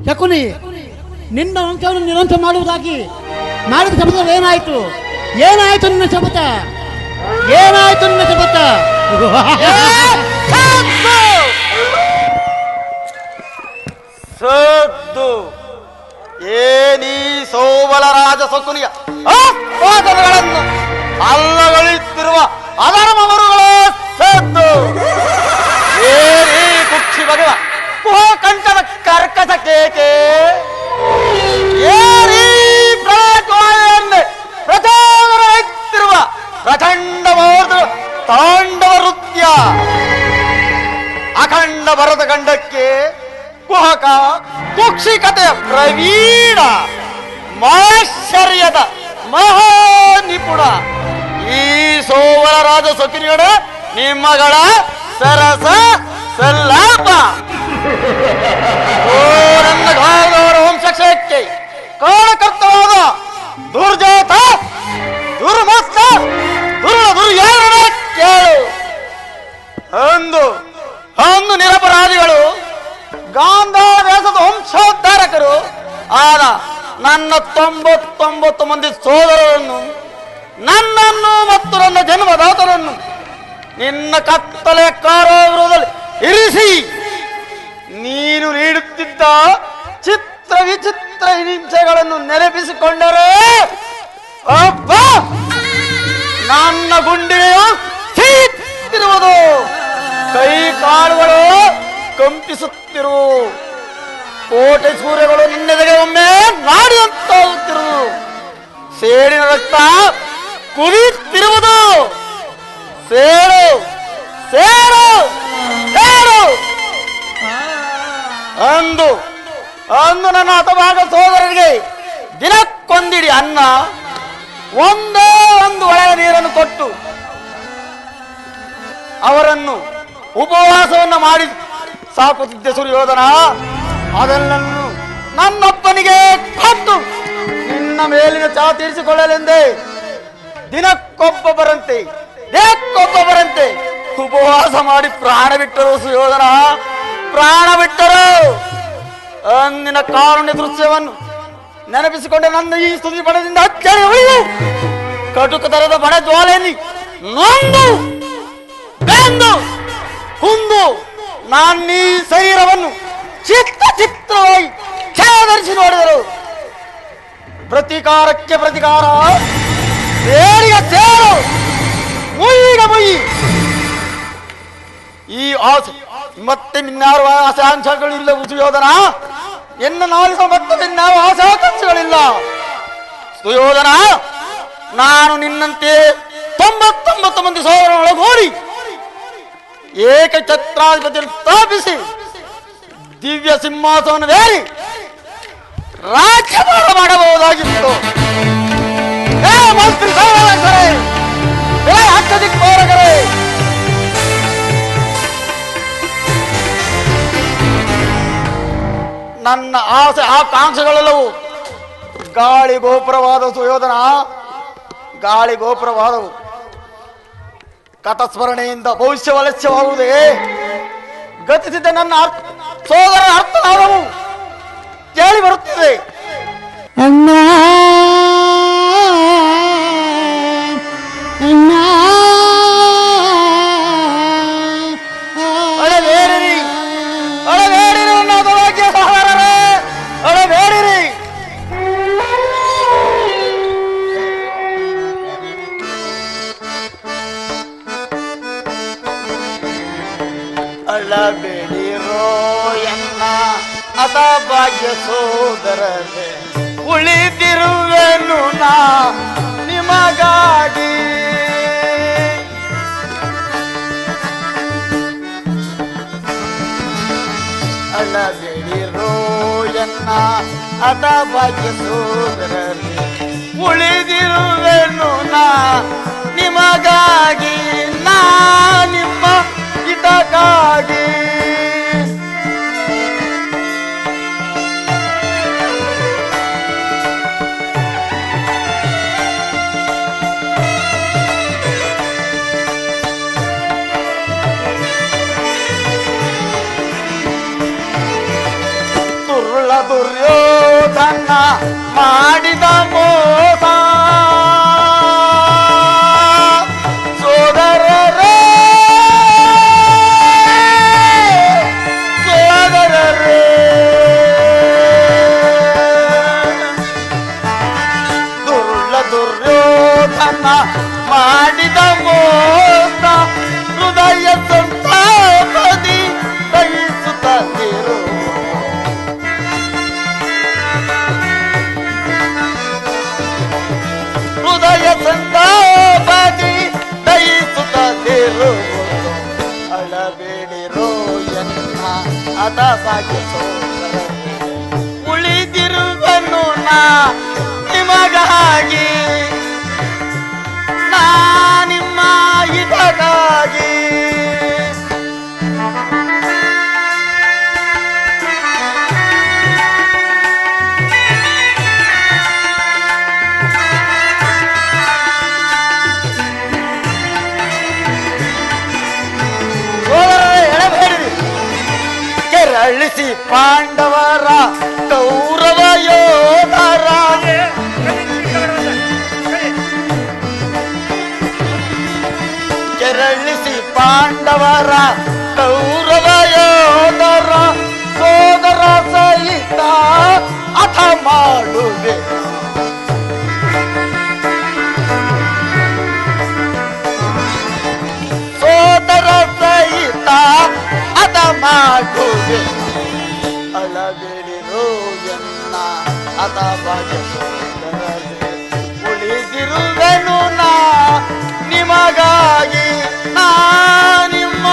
ಶಕುನಿ, ನಿನ್ನ ವಂಶವನ್ನು ನಿರಂತರ ಮಾಡುವುದಾಗಿ ಮಾಡಿದ ಶಪಥ ಏನಾಯಿತು? ಏನಾಯಿತು ನಿನ್ನ ಶಪಥ? ಏನಾಯಿತು ನಿನ್ನ ಶಪಥ? ಸದ್ದು ಏನೀ ಸೋಬಲ ರಾಜ ಶಕುನಿಯ ಆಪಾದನೆಗಳನ್ನು ಅಲ್ಲಗಳಿಸುತ್ತಿರುವ ಅಧರ್ಮವರುಗಳ ಸದ್ದು ಏನೇ ಕುಕ್ಷಿ ಬಗೆವ ಕುಹಕಂಠದ ಕರ್ಕಶ ಕೇಕೆ ಏರೀ ಪ್ರಾಜ್ವಾಲೆಯನ್ನೇ ಪ್ರಚೋದನ ಎತ್ತಿರುವ ಪ್ರಚಂಡ ತಾಂಡವ ನೃತ್ಯ ಅಖಂಡ ಭರತ ಖಂಡಕ್ಕೆ ಕುಹಕ ಕುಕ್ಷಿಕತೆಯ ಪ್ರವೀಣ ಮಾಶ್ಚರ್ಯದ ಮಹಾನಿಪುಣ ಈ ಸೋವರ ರಾಜ ಶಕುನಿಯೊಡ ನಿಮ್ಮಗಳ ಸರಸ ಸಲ್ಲಾಪ ಓ ನನ್ನ ಗಾಯದವರ ವಂಶಕ್ಷಯಕ್ಕೆ ಕಾರಣಕರ್ತವಾದ ದುರ್ಜಾತ ದುರ್ಮಸ್ತ ದುರ್ಯಾರಣ ಕೇಳು. ಅಂದು ಅಂದು ನಿರಪರಾಧಿಗಳು ಗಾಂಧಾರ ದೇಶದ ವಂಶೋದ್ಧಾರಕರು ಆದ ನನ್ನ 99 ಮಂದಿ ಸೋದರರನ್ನು, ನನ್ನನ್ನು ಮತ್ತು ನನ್ನ ಜನ್ಮದಾತರನ್ನು ನಿನ್ನ ಕತ್ತಲೆ ಕಾರಾಗೃಹದಲ್ಲಿ ಇರಿಸಿ ನೀನು ನೀಡುತ್ತಿದ್ದ ಚಿತ್ರ ವಿಚಿತ್ರ ಹಿಂಸೆಗಳನ್ನು ನೆನಪಿಸಿಕೊಂಡರೆ ಅಪ್ಪ ನನ್ನ ಗುಂಡಿಗೆಯು ಚೀತ್ತಿರುವುದು, ಕೈ ಕಾಲುಗಳು ಕಂಪಿಸುತ್ತಿರು, ಕೋಟೆ ಸೂರ್ಯಗಳು ನಿನ್ನೆದೆಗೆ ಒಮ್ಮೆ ನಾಡಿದಂತಾಗುತ್ತಿರುವುದು, ಸೇಡಿನ ರಕ್ತ ಕುದಿಯುತ್ತಿರುವುದು. ಸೇರು ಸೇರು ಸೇರು ಅಂದು ಅಂದು ನನ್ನ ಹತಭಾಗ ಸೋದರರಿಗೆ ದಿನಕ್ಕೊಂದಿಡಿ ಅನ್ನ, ಒಂದೇ ಒಂದು ಒಳ್ಳೆಯ ನೀರನ್ನು ಕೊಟ್ಟು ಅವರನ್ನು ಉಪವಾಸವನ್ನು ಮಾಡಿ ಸಾಕುತ್ತಿದ್ದೆ ಸುರಿಯೋಧನ. ಅದೆಲ್ಲನ್ನು ನನ್ನಪ್ಪನಿಗೆ ಕೊಟ್ಟು ನಿನ್ನ ಮೇಲಿನ ಚಾ ತೀರಿಸಿಕೊಳ್ಳಲೆಂದೇ ದಿನಕ್ಕೊಬ್ಬೊಬ್ಬರಂತೆ ಉಪವಾಸ ಮಾಡಿ ಪ್ರಾಣ ಬಿಟ್ಟರು ಸುಯೋಧನ, ಪ್ರಾಣ ಬಿಟ್ಟರು. ಅಂದಿನ ಕಾರುಣ್ಯ ದೃಶ್ಯವನ್ನು ನೆನಪಿಸಿಕೊಂಡೆ ನನ್ನ ಈ ಸ್ತುತಿ ಬಣದಿಂದ ಅಚ್ಚರಿ ಉಳಿದು ಕಟುಕ ತರದ ಬಣ ಜ್ವಾಲೆಯಲ್ಲಿ ನೊಂದು ಬೆಂದು ಕುಂದು ನಾನೀ ಶರೀರವನ್ನು ಚಿತ್ರವಾಗಿ ಛೇದರಿಸಿ ನೋಡಿದರು. ಪ್ರತಿಕಾರಕ್ಕೆ ಪ್ರತಿಕಾರ, ಸೇರಿಗೆ ಸೇರು, ಮುಯ್ಯಿಗೆ ಮುಯ್ಯಿ. ಈ ಆಸೆ ಮತ್ತೆ ಇನ್ಯಾವ ಆಶಾಂಶಗಳಿಲ್ಲ ಸುಯೋಧನ, ಎನ್ನ ನಾಲಿಸ ಮತ್ತೆ ಇನ್ಯಾವ ಆಶಾಕಾಂಕ್ಷೆಗಳಿಲ್ಲ ಸುಯೋಧನ. ನಾನು ನಿನ್ನಂತೆ 99 ಮಂದಿ ಸೋದರರೊಳಗೂಡಿ ಏಕಛತ್ರಾಧಿಪತಿಯನ್ನು ಸ್ಥಾಪಿಸಿ ದಿವ್ಯ ಸಿಂಹಾಸನವೇರಿ ರಾಜ್ಯಭಾರ ಮಾಡಬಹುದಾಗಿತ್ತು. ಮಂತ್ರಿ ಸೌರವೇ ಹಚ್ಚದಿಕ್ಕೋರಗರೇ, ನನ್ನ ಆಸೆ ಆಕಾಂಕ್ಷೆಗಳೆಲ್ಲವೂ ಗಾಳಿ ಗೋಪುರವಾದ ಸುಯೋಧನ, ಗಾಳಿ ಗೋಪುರವಾದವು. ಕಥಸ್ಮರಣೆಯಿಂದ ಭವಿಷ್ಯ ವಲಸ್ಯವಾಗುವುದೇ ಗತಿಸಿದ್ದ ನನ್ನ ಸೋದರ ಅರ್ಥನಾದವು ಕೇಳಿ ಬರುತ್ತದೆ. ಅಣ್ಣ ಅಣ್ಣ ಅಳಬೇಡಿರಿ, ಅಳಬೇಡಿರಿ ನನ್ನ ಸೌಭಾಗ್ಯ ಸಹೋದರರೇ, ಅಳಬೇಡಿರಿ. ಅಳಬೇಡಿರೋ ಎನ್ನ ಅಸಭಾಗ್ಯ ಸೋದರರೇ, ಉಳಿದಿರುವೆನು ನಾ ನಿಮಗಾಗಿ. ಅಳಬೇಡಿರೋ ಎನ್ನ ಅಸಭಾಗ್ಯ ಸೋದರರೇ, ಉಳಿದಿರುವೆನು ನಾ ನಿಮಗಾಗಿ, ನಾ ನಿಮ್ಮ ಹಿತಕ್ಕಾಗಿ. ದುರುಳ ದುರ್ಯೋಧನ ಮಾಡಿದ ಮೋಸ ಸೋದರರೇ ಸೋದರರೇ ದುರುಳ ದುರ್ಯೋಧನ ಮಾಡಿದ ಮೋಸ ಹೃದಯ ಸಂತಾಪದಿ ದಯಿಸುತ್ತಿರು ಹೃದಯ ಸಂತಾಪದಿ ದಯಿಸುತ್ತಿರು ಅಳಬೇಡಿರೋ ಎನ್ನ ಅದ ಭಾಗ್ಯ ಸೋದರರೇ ಉಳಿದಿರುವನು ನಾ ನಿಮಗಾಗಿ ನಾ ನಿಮ್ಮ ಹಿತಕ್ಕಾಗಿ ಎಳಬೇಡಿ ಕೆರಳಿಸಿ ಪಾಂಡವರ ಕೌರವ ಯೋಧರ ಕೆರಳಿಸಿ ಪಾಂಡವರ ಕೌರವ ಯೋಧರ ಸೋದರ ಸಹಿತ ಅಥ ಮಾಡುವೆ ಸೋದರ ಸಹಿತ ಅಥ ಮಾಡುವೆ ಅಳಬೇಡಿರೋ ಎನ್ನ ಅಥ ಭಾಗ್ಯ ಸೋದರರೇ ಉಳಿದಿರುವೆನು ನಾ ನಿಮಗಾಗಿ ನಾ ನಿಮ್ಮ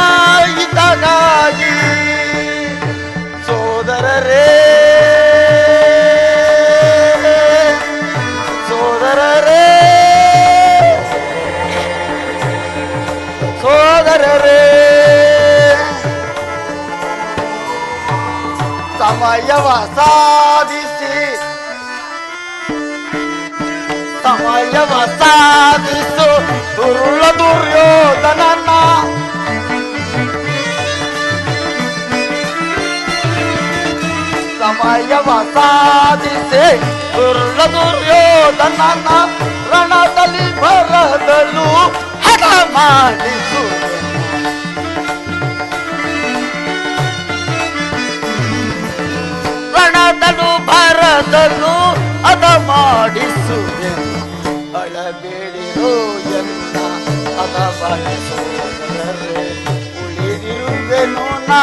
ಹಿತಕ್ಕಾಗಿ ಸೋದರರೇ ಸೋದರರೇ ಸೋದರರೇ ಸಮಯವ ಸಾಧಿಸಿ ಸಮಯವ ಸಾಧಿಸು ದುರುಳ ದುರ್ಯೋಧನನ ಸಮಯವ ಸಾಧಿಸಿ ದುರುಳ ದುರ್ಯೋಧನನ ರಣದಲ್ಲಿ ಬರದಲು ಹಠ ಮಾಡಿಸುವೆ ರಣದಲು ಬರದಲು ಅದ ಮಾಡಿಸುವೆ ಅಳಬೇಡಿರೋ ಎನ್ನ ಅದ ಬಳಸೋದರೇ ಉಳಿದಿರುವೆನು ನಾ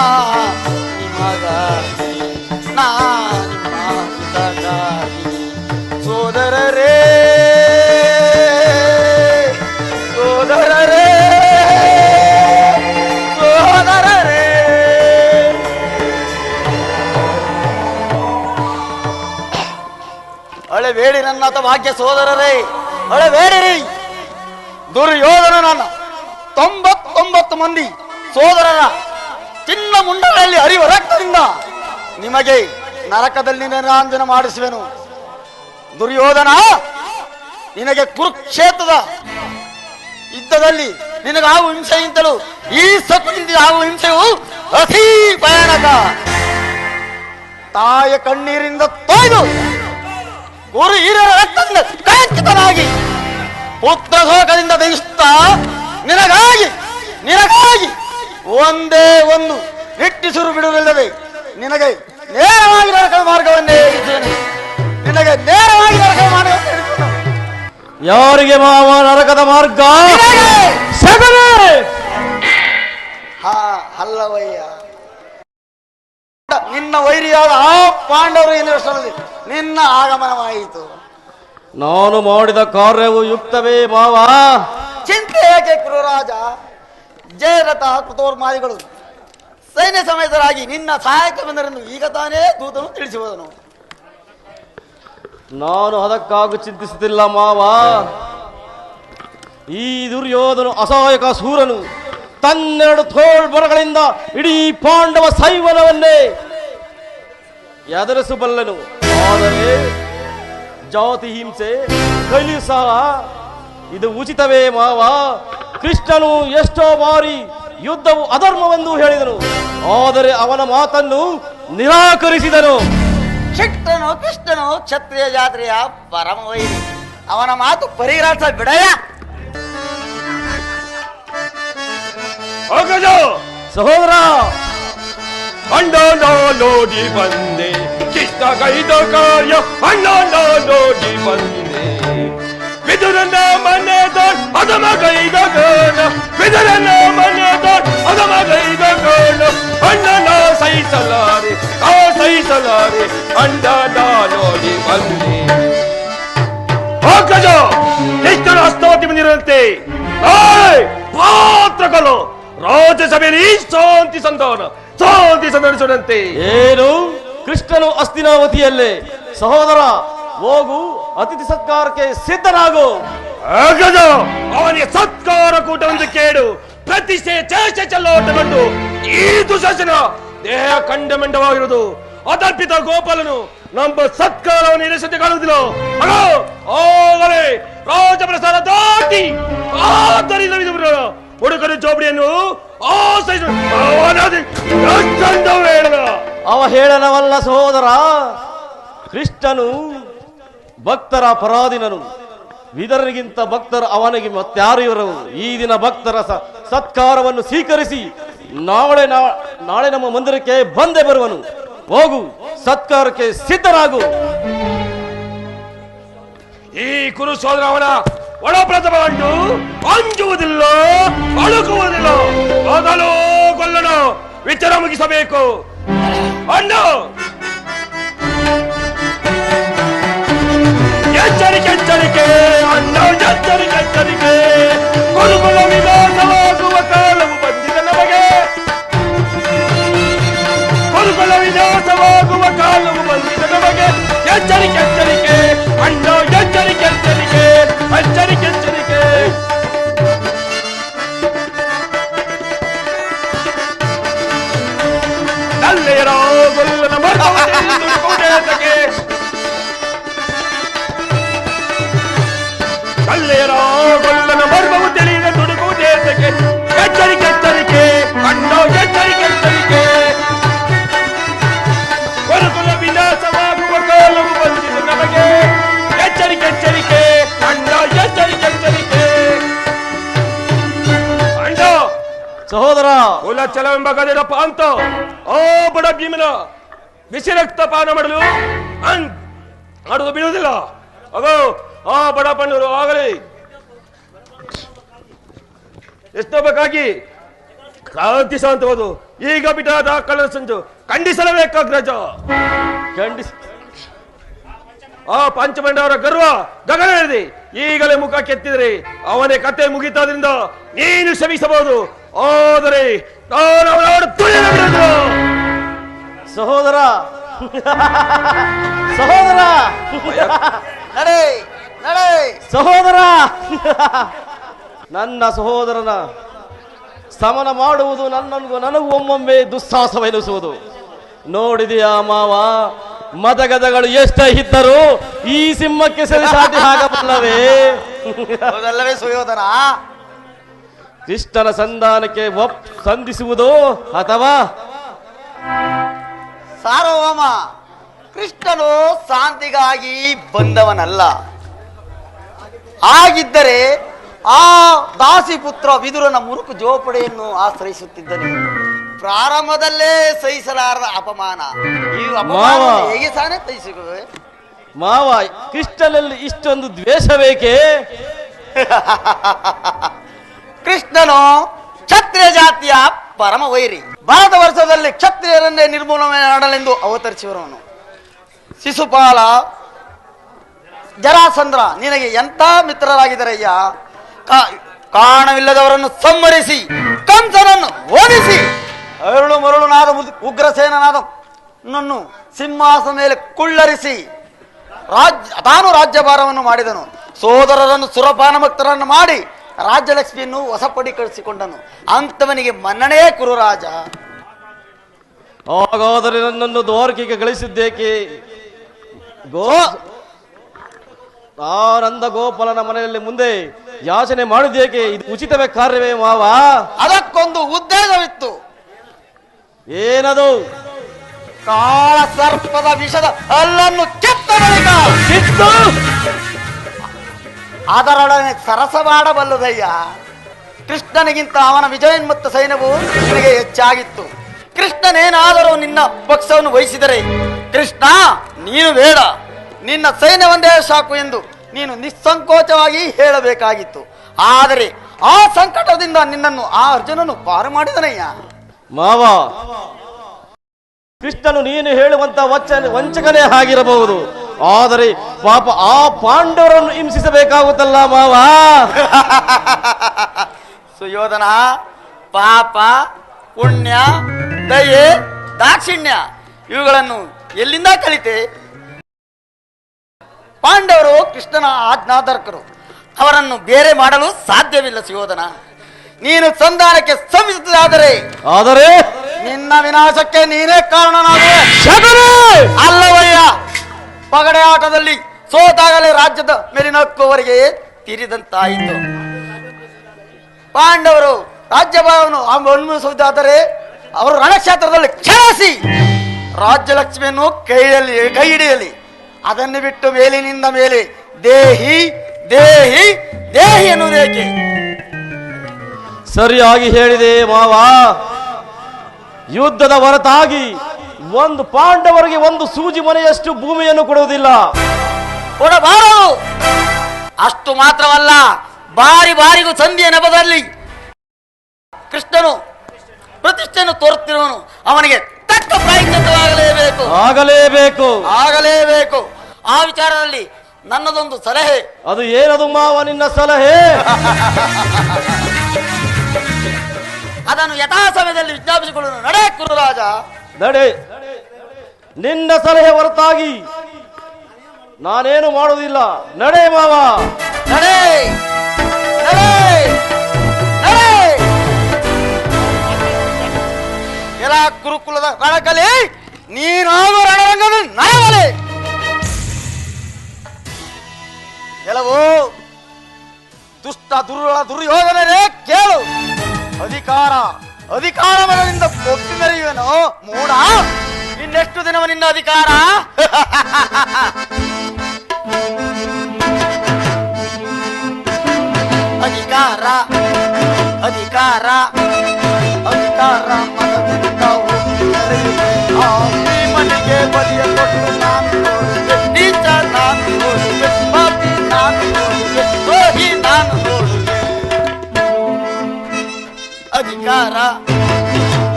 ನಿಮಗಾಗಿ ನಾ ನಿಮ್ಮ ಹಿತಕ್ಕಾಗಿ ಸೋದರರೇ ಸೋದರರೇ ಸೋದರರೇ ಅಳಬೇಡಿ ನನ್ನ ಭಾಗ್ಯ ಸೋದರರೇ ಅಳಬೇಡಿರಿ ದುರ್ಯೋಧನನ 99 ಮಂದಿ ಸೋದರರ ಚಿನ್ನ ಮುಂಡಗಳಲ್ಲಿ ಹರಿಯುವ ರಕ್ತದಿಂದ ನಿಮಗೆ ನರಕದಲ್ಲಿ ನಿರಾಂಜನ ಮಾಡಿಸುವೆನು ದುರ್ಯೋಧನ ನಿನಗೆ ಕುರುಕ್ಷೇತ್ರದ ಯುದ್ಧದಲ್ಲಿ ನಿನಗಾವು ಹಿಂಸೆಯಿಂದಲೂ ಈ ಸತ್ವದಿಂದ ಆಗುವ ಹಿಂಸೆಯು ಅತಿ ಭಯಾನಕ ತಾಯ ಕಣ್ಣೀರಿಂದ ತೊಯ್ದು ಗುರು ಹಿರಿಯರ ರಕ್ತದಿಂದ ಕಳಂಕಿತನಾಗಿ ಪುತ್ರ ಶೋಕದಿಂದ ದಯಿಸುತ್ತಾ ನಿನಗಾಗಿ ನಿನಗಾಗಿ ಒಂದೇ ಒಂದು ನಿಟ್ಟಿಸುರು ಬಿಡುವುದಿಲ್ಲದೆ ನಿನಗೆ ನೇರವಾಗಿ ನರಕ ಮಾರ್ಗವನ್ನೇ ಹೇಳಿದ್ದೇನೆ ನಿನಗೆ ನೇರವಾಗಿ ನರಕ ಮಾರ್ಗವನ್ನೇ ಹೇಳಿದ್ದೇನೆ ಯಾರಿಗೆ ಮಾವ ನರಕದ ಮಾರ್ಗ ಹಾ ಅಲ್ಲವಯ್ಯ ನಿನ್ನ ವೈರಿಯಾದ ಆ ಪಾಂಡವರು ಎನ್ನುವಷ್ಟರಲ್ಲಿ ನಿನ್ನ ಆಗಮನವಾಯಿತು ನಾನು ಮಾಡಿದ ಕಾರ್ಯವು ಯುಕ್ತವೇ ಮಾವ ಚಿಂತೆ ಏಕೆ ಕುರುರಾಜ ಜಯರಥ ಕೃತೋರ್ಮಾದಿಗಳು ಸೈನ್ಯ ಸಮೇತರಾಗಿ ನಿನ್ನ ಸಹಾಯಕ ಬಂದರೆಂದು ಈಗ ತಾನೇ ದೂತನು ತಿಳಿಸುವುದನು ನಾನು ಅದಕ್ಕಾಗಿ ಚಿಂತಿಸುತ್ತಿಲ್ಲ ಮಾವ ಈ ದುರ್ಯೋಧನು ಅಸಹಾಯಕ ಸೂರನು ತನ್ನೆರಡು ತೋಳ್ಬರಗಳಿಂದ ಇಡೀ ಪಾಂಡವ ಸೈವನವನ್ನೇ ಎದುರಿಸಬಲ್ಲನು ಆದರೆ ಜಾತಿ ಹಿಂಸೆ ಕಲಿಸಾಲ ಇದು ಉಚಿತವೇ ಮಾವ ಕೃಷ್ಣನು ಎಷ್ಟೋ ಬಾರಿ ಯುದ್ಧವು ಅಧರ್ಮವೆಂದು ಹೇಳಿದನು ಆದರೆ ಅವನ ಮಾತನ್ನು ನಿರಾಕರಿಸಿದನು ಕೃಷ್ಣನು ಕ್ಷತ್ರಿಯ ಜಾತ್ರೆಯ ಪರಮ ವೈರಿ. ಅವನ ಮಾತು ಪರಿಗ್ರಹಿಸ ಬಿಡಯ್ಯ. ಸಹೋದರ ಅಣ್ಣ ನೋಡಿ ಬಂದೆ ಕಿಷ್ಟ ಕೈದ ಕಾರ್ಯ ಅಣ್ಣ ನೋಡಿ ಬಂದೆ ವಿದುರನ ಮನೆದ ಅದಮ ಕೈದ ಗಾನ ವಿದುರನ ಮನೆದ ಅದಮ ಕೈದ ಗಾನ ಅಣ್ಣನ ಸಹಿಸಲಾರೆ ಅಣ್ಣ ನೋಡಿ ಬಂದೆ. ಹೋಗಜ ಎಷ್ಟರ ಹಸ್ತವತಿ ಬಂದಿರುವಂತೆ ಪಾತ್ರಗಳು ರಾಜ್ಯಸಭೆಯಲ್ಲಿ ಶಾಂತಿ ಸಂಧಾನಿಸುವಂತೆ. ಏನು ಕೃಷ್ಣನು ಅಸ್ತಿನಾವತಿಯಲ್ಲೇ? ಸಹೋದರ ಹೋಗು, ಅತಿಥಿ ಸತ್ಕಾರಕ್ಕೆ ಸಿದ್ಧನಾಗು. ಅವನಿಗೆ ಸತ್ಕಾರ ಕೂಟವನ್ನು ಕೇಳು. ಪ್ರತಿಷ್ಠೆ ಚೇಷ ಚೆಲ್ಲೋಟಗೊಂಡು ಈ ದುಶಾಸನ ದೇಹ ಖಂಡಮಂಡವಾಗಿರುವುದು. ಅದರ್ಪಿತ ಗೋಪಾಲನು ನಮ್ಮ ಸತ್ಕಾರವನ್ನು ಇರಿಸದೆ ಕಾಣುವುದಿಲ್ಲ. ಆಗಲೇ ರಾಜಪ್ರಸಾದ ದಾಟಿ ಹುಡುಗರು ಜೋಬಡಿಯನ್ನು ಅವ ಹೇಳನವಲ್ಲ ಸಹೋದರ. ಕೃಷ್ಣನು ಭಕ್ತರ ಪರಾಧೀನನು. ವಿದರನಿಗಿಂತ ಭಕ್ತರು ಅವನಿಗೆ ಮತ್ತಾರು ಇವರು. ಈ ದಿನ ಭಕ್ತರ ಸತ್ಕಾರವನ್ನು ಸ್ವೀಕರಿಸಿ ನಾಳೆ ನಮ್ಮ ಮಂದಿರಕ್ಕೆ ಬಂದೇ ಬರುವನು. ಹೋಗು, ಸತ್ಕಾರಕ್ಕೆ ಸಿದ್ಧರಾಗು. ಈ ಕುರು ಸೋದರ ಅವನ ಒಳಪ್ರಥಮ ಅಂಜುವುದಿಲ್ಲ, ಅಳುಕುವುದಿಲ್ಲ. ಮೊದಲು ಕೊಲ್ಲಣ, ವಿಚಾರ ಮುಗಿಸಬೇಕು. ಅಣ್ಣ ಎಚ್ಚರಿಕೆ ಅಣ್ಣ, ಎಚ್ಚರಿಕೆ. ಗುರುಕುಲ ವಿನಾಶವಾಗುವ ಕಾಲವು ಬಂದಿದೆ ನಮಗೆ. ಗುರುಕುಲ ವಿನಾಶವಾಗುವ ಕಾಲವು ಬಂದಿದೆ ನಮಗೆ. ಎಚ್ಚರಿಕೆ ಅಣ್ಣ, ಎಚ್ಚರಿಕೆ. ನಲ್ಲೆಯರ ಗೊಲ್ಲನ ಮರ್ಮವತೆಗೆ ಕಲ್ಲೆಯರ ಗೊಲ್ಲನ ಮರ್ಮವು ತಿಳಿದ ದುಡುಕುವುದೇತಕ್ಕೆ. ಎಚ್ಚರಿಕೆ ಅಣ್ಣ, ಎಚ್ಚರಿಕೆ. ಗುರುಕುಲ ವಿನಾಶವಾಗುವ ಕಾಲವು ಬಂದಿದೆ ನಮಗೆ. ಎಚ್ಚರಿಕೆ ಅಣ್ಣ, ಎಚ್ಚರಿಕೆ. ಅಣ್ಣ ಸಹೋದರ, ಕುಲಚಲವೆಂಬ ಗದಿರಪ್ಪ ಅಂತ ಆ ಬಡ ಭೀಮನ ಬಿಸಿ ರಕ್ತ ಪಾನ ಮಾಡಲು ಮಾಡುವುದು ಬಿಡುವುದಿಲ್ಲ. ಅಗೋ ಆ ಬಡ ಪಣ್ಣರು ಆಗಲಿ ಎಷ್ಟೋ ಬೇಕಾಗಿ ಕ್ರಾಂತಿ ಶಾಂತವಾದು. ಈಗ ಬಿಟ್ಟಾದ ಕಳ್ಳನ ಸಂಜು ಖಂಡಿಸಲೇಬೇಕಾಗ್ರಜ. ಆ ಪಂಚಮಂಡವರ ಗರ್ವ ಗಗನ ಇದೆ. ಈಗಲೇ ಮುಖ ಕೆತ್ತಿದರೆ ಅವನೇ ಕತೆ ಮುಗಿತಾದ್ರಿಂದ ನೀನು ಶ್ರಮಿಸಬಹುದು. ಆದರೆ ಸಹೋದರ ಸಹೋದರ ನನ್ನ ಸಹೋದರನ ಸಮನ ಮಾಡುವುದು ನನಗೂ ಒಮ್ಮೊಮ್ಮೆ ದುಸ್ಸಾಹಸವೆನಿಸುವುದು. ನೋಡಿದೆಯಾ ಮಾವ, ಮದಗದಗಳು ಎಷ್ಟೇ ಇದ್ದರೂ ಈ ಸಿಂಹಕ್ಕೆ ಸರಿಸಾಟಿ ಆಗಬಲ್ಲವೇ? ಹೌದಲ್ಲವೇ ಸುಯೋಧನ? ಕೃಷ್ಣನ ಸಂಧಾನಕ್ಕೆ ಸಂಧಿಸುವುದು ಅಥವಾ ಸಾರ್ವಭೌಮ ಕೃಷ್ಣನು ಶಾಂತಿಗಾಗಿ ಬಂದವನಲ್ಲ. ಆಗಿದ್ದರೆ ಆ ದಾಸಿಪುತ್ರ ವಿದುರನ ಮುರುಕು ಜೋಪಡೆಯನ್ನು ಆಶ್ರಯಿಸುತ್ತಿದ್ದನು. ಪ್ರಾರಂಭದಲ್ಲೇ ಸಹಿಸಲಾರದ ಅಪಮಾನ. ಈ ಅಪಮಾನ ಹೇಗೆ ತಾನೇ ಸಹಿಸುವೆ ಮಾವ? ಕೃಷ್ಣನಲ್ಲಿ ಇಷ್ಟೊಂದು ದ್ವೇಷ ಬೇಕೇ? ಕೃಷ್ಣನು ಕ್ಷತ್ರಿಯ ಜಾತಿಯ ಪರಮ ವೈರಿ. ಭಾರತ ವರ್ಷದಲ್ಲಿ ಕ್ಷತ್ರಿಯರನ್ನೇ ನಿರ್ಮೂಲನೆ ಮಾಡಲೆಂದು ಅವತರಿಸಿರುವನು. ಶಿಶುಪಾಲ, ಜರಾಸಂದ್ರ ನಿನಗೆ ಎಂಥ ಮಿತ್ರರಾಗಿದ್ದರಯ್ಯ. ಕಾರಣವಿಲ್ಲದವರನ್ನು ಸಂಹರಿಸಿ ಕಂಸನನ್ನು ಓದಿಸಿ ಅರುಳು ಮರುಳುನಾದ ಉಗ್ರಸೇನನಾದ ನನ್ನು ಸಿಂಹಾಸನ ಮೇಲೆ ಕುಳ್ಳರಿಸಿ ತಾನು ರಾಜ್ಯಭಾರವನ್ನು ಮಾಡಿದನು. ಸೋದರರನ್ನು ಸುರಪಾನ ಭಕ್ತರನ್ನು ಮಾಡಿ ರಾಜ್ಯಲಕ್ಷ್ಮಿಯನ್ನು ವಶಪಡಿಸಿಕೊಂಡನು. ಅಂತವನಿಗೆ ಮನ್ನಣೆ ಕುರುರಾಜ. ಹಾಗಾದರೆ ನನ್ನನ್ನು ದ್ವಾರಕೆಗೆ ಗಳಿಸಿದ್ದೇಕೆ? ನಂದ ಗೋಪಾಲನ ಮನೆಯಲ್ಲಿ ಮುಂದೆ ಯಾಚನೆ ಮಾಡಿದ್ದೇಕೆ? ಇದು ಉಚಿತವೇ ಕಾರ್ಯವೇ ಮಾವ? ಅದಕ್ಕೊಂದು ಉದ್ದೇಶವಿತ್ತು. ಏನದು? ಕಾಳ ಸರ್ಪದ ವಿಷದ ಹಲ್ಲನ್ನು ಕೆತ್ತ ಬಳಿಕ ಕಿತ್ತು ಅದರೊಡನೆ ಸರಸವಾಡಬಲ್ಲದಯ್ಯ. ಕೃಷ್ಣನಿಗಿಂತ ಅವನ ವಿಜಯೋನ್ಮತ್ತ ಸೈನ್ಯವು ನಿನಗೆ ಹೆಚ್ಚಾಗಿತ್ತು. ಕೃಷ್ಣನೇನಾದರೂ ನಿನ್ನ ಪಕ್ಷವನ್ನು ವಹಿಸಿದರೆ, ಕೃಷ್ಣ ನೀನು ಬೇಡ, ನಿನ್ನ ಸೈನ್ಯವೊಂದೇ ಸಾಕು ಎಂದು ನೀನು ನಿಸ್ಸಂಕೋಚವಾಗಿ ಹೇಳಬೇಕಾಗಿತ್ತು. ಆದರೆ ಆ ಸಂಕಟದಿಂದ ನಿನ್ನನ್ನು ಆ ಅರ್ಜುನನು ಪಾರು ಮಾಡಿದನಯ್ಯ. ಮಾವ, ಕೃಷ್ಣನು ನೀನು ಹೇಳುವಂತ ವಂಚಕನೇ ಆಗಿರಬಹುದು, ಆದರೆ ಪಾಪ ಆ ಪಾಂಡವರನ್ನು ಹಿಂಸಿಸಬೇಕಾಗುತ್ತಲ್ಲ ಮಾವ. ಸುಯೋಧನ, ಪಾಪ, ಪುಣ್ಯ, ದಯೆ, ದಾಕ್ಷಿಣ್ಯ ಇವುಗಳನ್ನು ಎಲ್ಲಿಂದ ಕಲಿತೆ? ಪಾಂಡವರು ಕೃಷ್ಣನ ಆಜ್ಞಾಧಾರಕರು, ಅವರನ್ನು ಬೇರೆ ಮಾಡಲು ಸಾಧ್ಯವಿಲ್ಲ. ಸುಯೋಧನ, ನೀನು ಸಂಧಾನಕ್ಕೆ ಶ್ರಮಿಸುವುದಾದರೆ ಆದರೆ ನಿನ್ನ ವಿನಾಶಕ್ಕೆ ನೀನೇ ಕಾರಣನಾಗುವೆ. ಅಲ್ಲವಯ್ಯ, ಪಗಡೆ ಆಟದಲ್ಲಿ ಸೋತಾಗಲೇ ರಾಜ್ಯದ ಮೇಲಿನ ಹಕ್ಕುವರೆಗೆ ತೀರಿದಂತಾಯಿತು. ಪಾಂಡವರು ರಾಜ್ಯಭಾರವನ್ನು ಅನುಭವಿಸುವುದಾದರೆ ಅವರು ರಣಕ್ಷೇತ್ರದಲ್ಲಿ ಕ್ಷಣಿಸಿ ರಾಜ್ಯಲಕ್ಷ್ಮಿಯನ್ನು ಕೈ ಹಿಡಿಯಲಿ. ಅದನ್ನು ಬಿಟ್ಟು ಮೇಲಿನಿಂದ ಮೇಲೆ ದೇಹಿ ದೇಹಿ ದೇಹಿ ಎನ್ನುವುದೇಕೆ? ಸರಿಯಾಗಿ ಹೇಳಿದೆ ಮಾವ. ಯುದ್ಧದ ಹೊರತಾಗಿ ಒಂದು ಪಾಂಡವರಿಗೆ ಒಂದು ಸೂಜಿ ಮನೆಯಷ್ಟು ಭೂಮಿಯನ್ನು ಕೊಡುವುದಿಲ್ಲ. ಕೊಡಬಾರದು. ಅಷ್ಟು ಮಾತ್ರವಲ್ಲ, ಬಾರಿ ಬಾರಿಗೂ ಸಂಧಿಯ ನೆಪದಲ್ಲಿ ಕೃಷ್ಣನು ಪ್ರತಿಷ್ಠೆಯನ್ನು ತೋರುತ್ತಿರುವನು. ಅವನಿಗೆ ತಕ್ಕ ಪ್ರಾಯಶ್ಚಿತ್ತವಾಗಲೇಬೇಕು. ಆಗಲೇಬೇಕು. ಆ ವಿಚಾರದಲ್ಲಿ ನನ್ನದೊಂದು ಸಲಹೆ. ಅದು ಏನದು ಮಾವ ನಿನ್ನ ಸಲಹೆ? ಅದನ್ನು ಯಥಾ ಸಮಯದಲ್ಲಿ ವಿಜ್ಞಾಪಿಸಿಕೊಳ್ಳಲು ನಡೆ ಕುರುರಾಜ. ನಡೆ. ನಿನ್ನ ಸಲಹೆ ಹೊರತಾಗಿ ನಾನೇನು ಮಾಡುವುದಿಲ್ಲ. ನಡೆ ಮಾವ, ನಡೆ ನಡೆ ನಡೆ. ಎಲ್ಲ ಕುರುಕುಲದ ರಣಕಲಿ ನೀನಾಗ ರಣರಂಗದ ನರವಲೆ. ಕೆಲವು ದುಷ್ಟ ದುರ್ಯೋಧನರೇ ಕೇಳು. ಅಧಿಕಾರ ಮನದಿಂದ ಕೊಬ್ಬಿ ಮೆರೆಯುವೆನು ಮೂಡ. ಇನ್ನೆಷ್ಟು ದಿನವ ನಿನ್ನ ಅಧಿಕಾರ? ಅಧಿಕಾರ ಅಧಿಕಾರ ಅಧಿಕಾರ ಮನದಿಂದ ಒಬ್ಬಿ ಮೆರೆಯುವೆ. ಆ ಮನೆಗೆ ಬಲಿಯ ಕೊಟ್ಟು ನಾನು ನೋಡುವೆ. ನೀಚ ನಾನು ನೋಡುವೆ. ಪಾಪಿ ನಾನು ನೋಡುವೆ. ದ್ರೋಹಿ ನಾನು ನೋಡುವೆ. ಅಧಿಕಾರ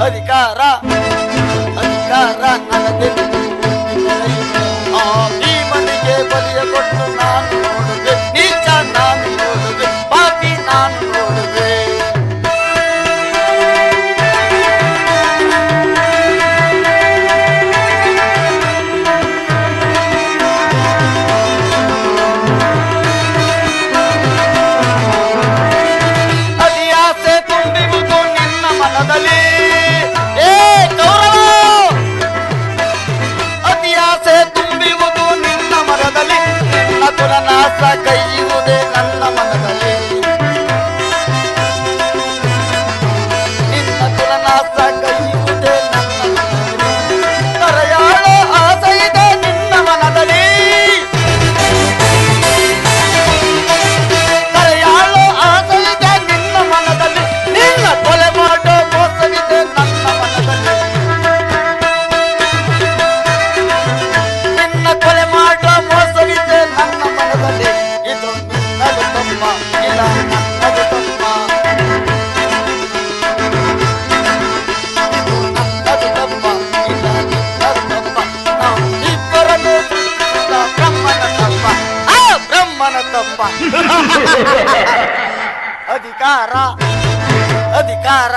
ಅಧಿಕಾರ ಅಧಿಕಾರ ನನ್ನದೆಂದು ಆ ಭೀಮನಿಗೆ ಬಲಿಯ ಕೊಟ್ಟು ನಾನು ನೋಡುವೆ. ನೀಚ ನಾನು ನೋಡುವೆ. ಪಾಪಿ ನಾನು ನೋಡುವೆ. ಅತಿಯಾಸೆ ತುಂಬಿರುವುದು ನಿನ್ನ ಮನದಲ್ಲಿ. ಏ ಕೌರವ, ಅತಿಯಾಸೆ ತುಂಬಿರುವುದು ನಿನ್ನ ಮನದಲ್ಲಿ. ನಿನ್ನ ಕುಲನಾಶ ಕೈಯುವುದೇ ನನ್ನ ಮನದಲ್ಲಿ. ನಿನ್ನ ಕುಲನಾಶ ಕೈಯುವುದೇ ನನ್ನ ಮನದಲ್ಲಿ. ಕರೆಯಾಳೋ ಆಸೆ ಇದೆ ನಿನ್ನ ಮನದಲ್ಲಿ. ಕರೆಯಾಳೋ ಆಸೆ ಇದೆ ನಿನ್ನ ಮನದಲ್ಲಿ. ನಿನ್ನ ಕೊಲೆ ಮಾಡೋ ಮೋಸವಿದೆ ನನ್ನ ಮನದಲ್ಲಿ. ನಿನ್ನ ಕೊಲೆ ಮಾಡೋ ಮೋಸವಿದೆ ನನ್ನ ಮನದಲ್ಲಿ. ಇದು ನಿನ್ನದು ತಮ್ಮ, ಇಲ್ಲ ನನ್ನದು ತಮ್ಮ. ಇದು ನನ್ನದು ತಮ್ಮ, ಇಲ್ಲ ನಿನ್ನದು ತಮ್ಮ. ನಾವು ಇಬ್ಬರನ್ನು ಸೃಷ್ಟಿಸಿದ ಬ್ರಹ್ಮನ ತಮ್ಮ, ಆ ಬ್ರಹ್ಮನ ತಮ್ಮ. ಅಧಿಕಾರ ಅಧಿಕಾರ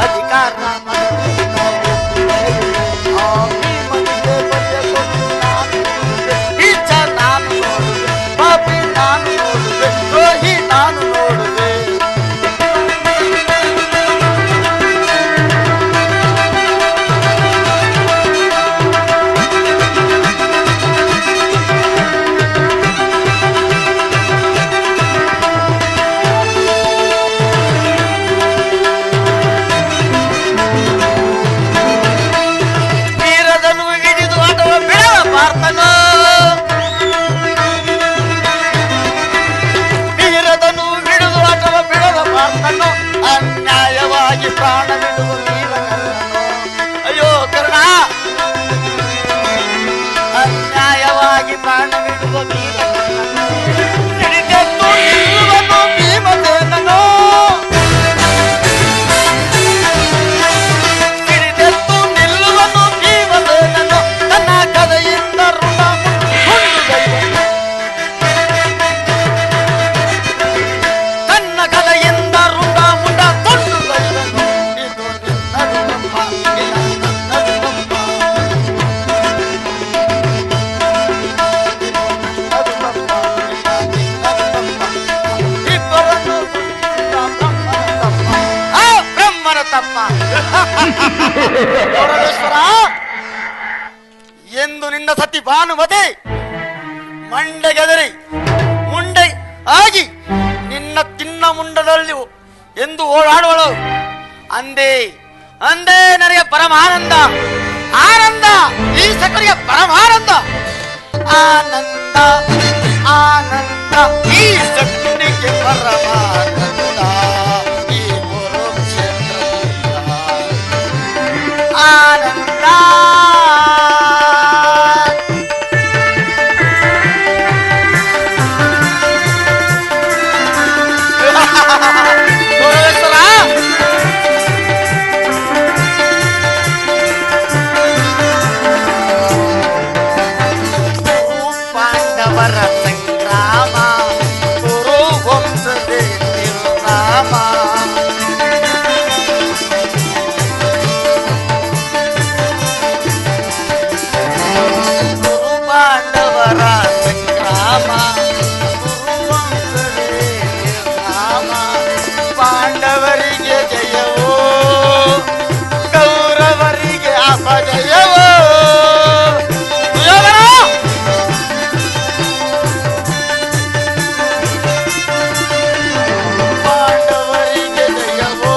ಅಧಿಕಾರ ಮನದಿಂದ ಒಬ್ಬಿ ಮೆರೆಯುವೆ. ಆ ಭೀಮನಿಗೆ ಬಲಿಯ ಕೊಟ್ಟು ನಾನು ನೋಡುವೆ. ನೀಚ ನಾನು ನೋಡುವೆ. ಪಾಪಿ ನಾನು ನೋಡುವೆ. ದ್ರೋಹಿ ನಾನು ನೋಡುವೆ. ಸತಿ ಭಾನುಮತಿ ಮಂಡೆಗೆದರಿ ಮುಂಡೆ ಆಗಿ ನಿನ್ನ ತಿನ್ನ ಮುಂಡದಲ್ಲಿ ಎಂದು ಓಡಾಡುವಳು. ಅಂದೇ ಅಂದೇ ನನಗೆ ಪರಮಾನಂದ, ಆನಂದ, ಈ ಸಕರಿಗೆ ಪರಮಾನಂದ, ಆನಂದ ಆನಂದ, ಈ ಸಕರಿಗೆ ಪರಮಾನಂದ, ಈ ಕುರುಕ್ಷೇತ್ರ ಆನಂದ. ಪಾಂಡವರಿಗೆ ಜಯವೋ, ಕೌರವರಿಗೆ ಅಪಜಯವೋ. ಪಾಂಡವರಿಗೆ ಜಯವೋ,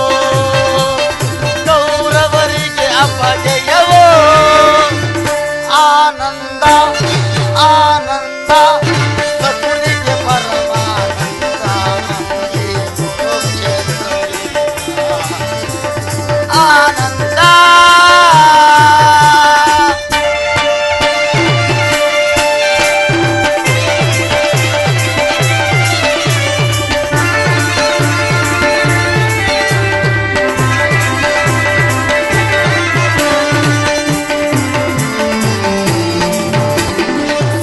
ಕೌರವರಿಗೆ ಅಪಜಯವೋ. ಆನಂದ ಆನಂದ, ಸಕುನಿಗೆ ಪರಮಾನಂದ, ಈ ಕುರುಕ್ಷೇತ್ರದಿಂದ ಆನಂದ.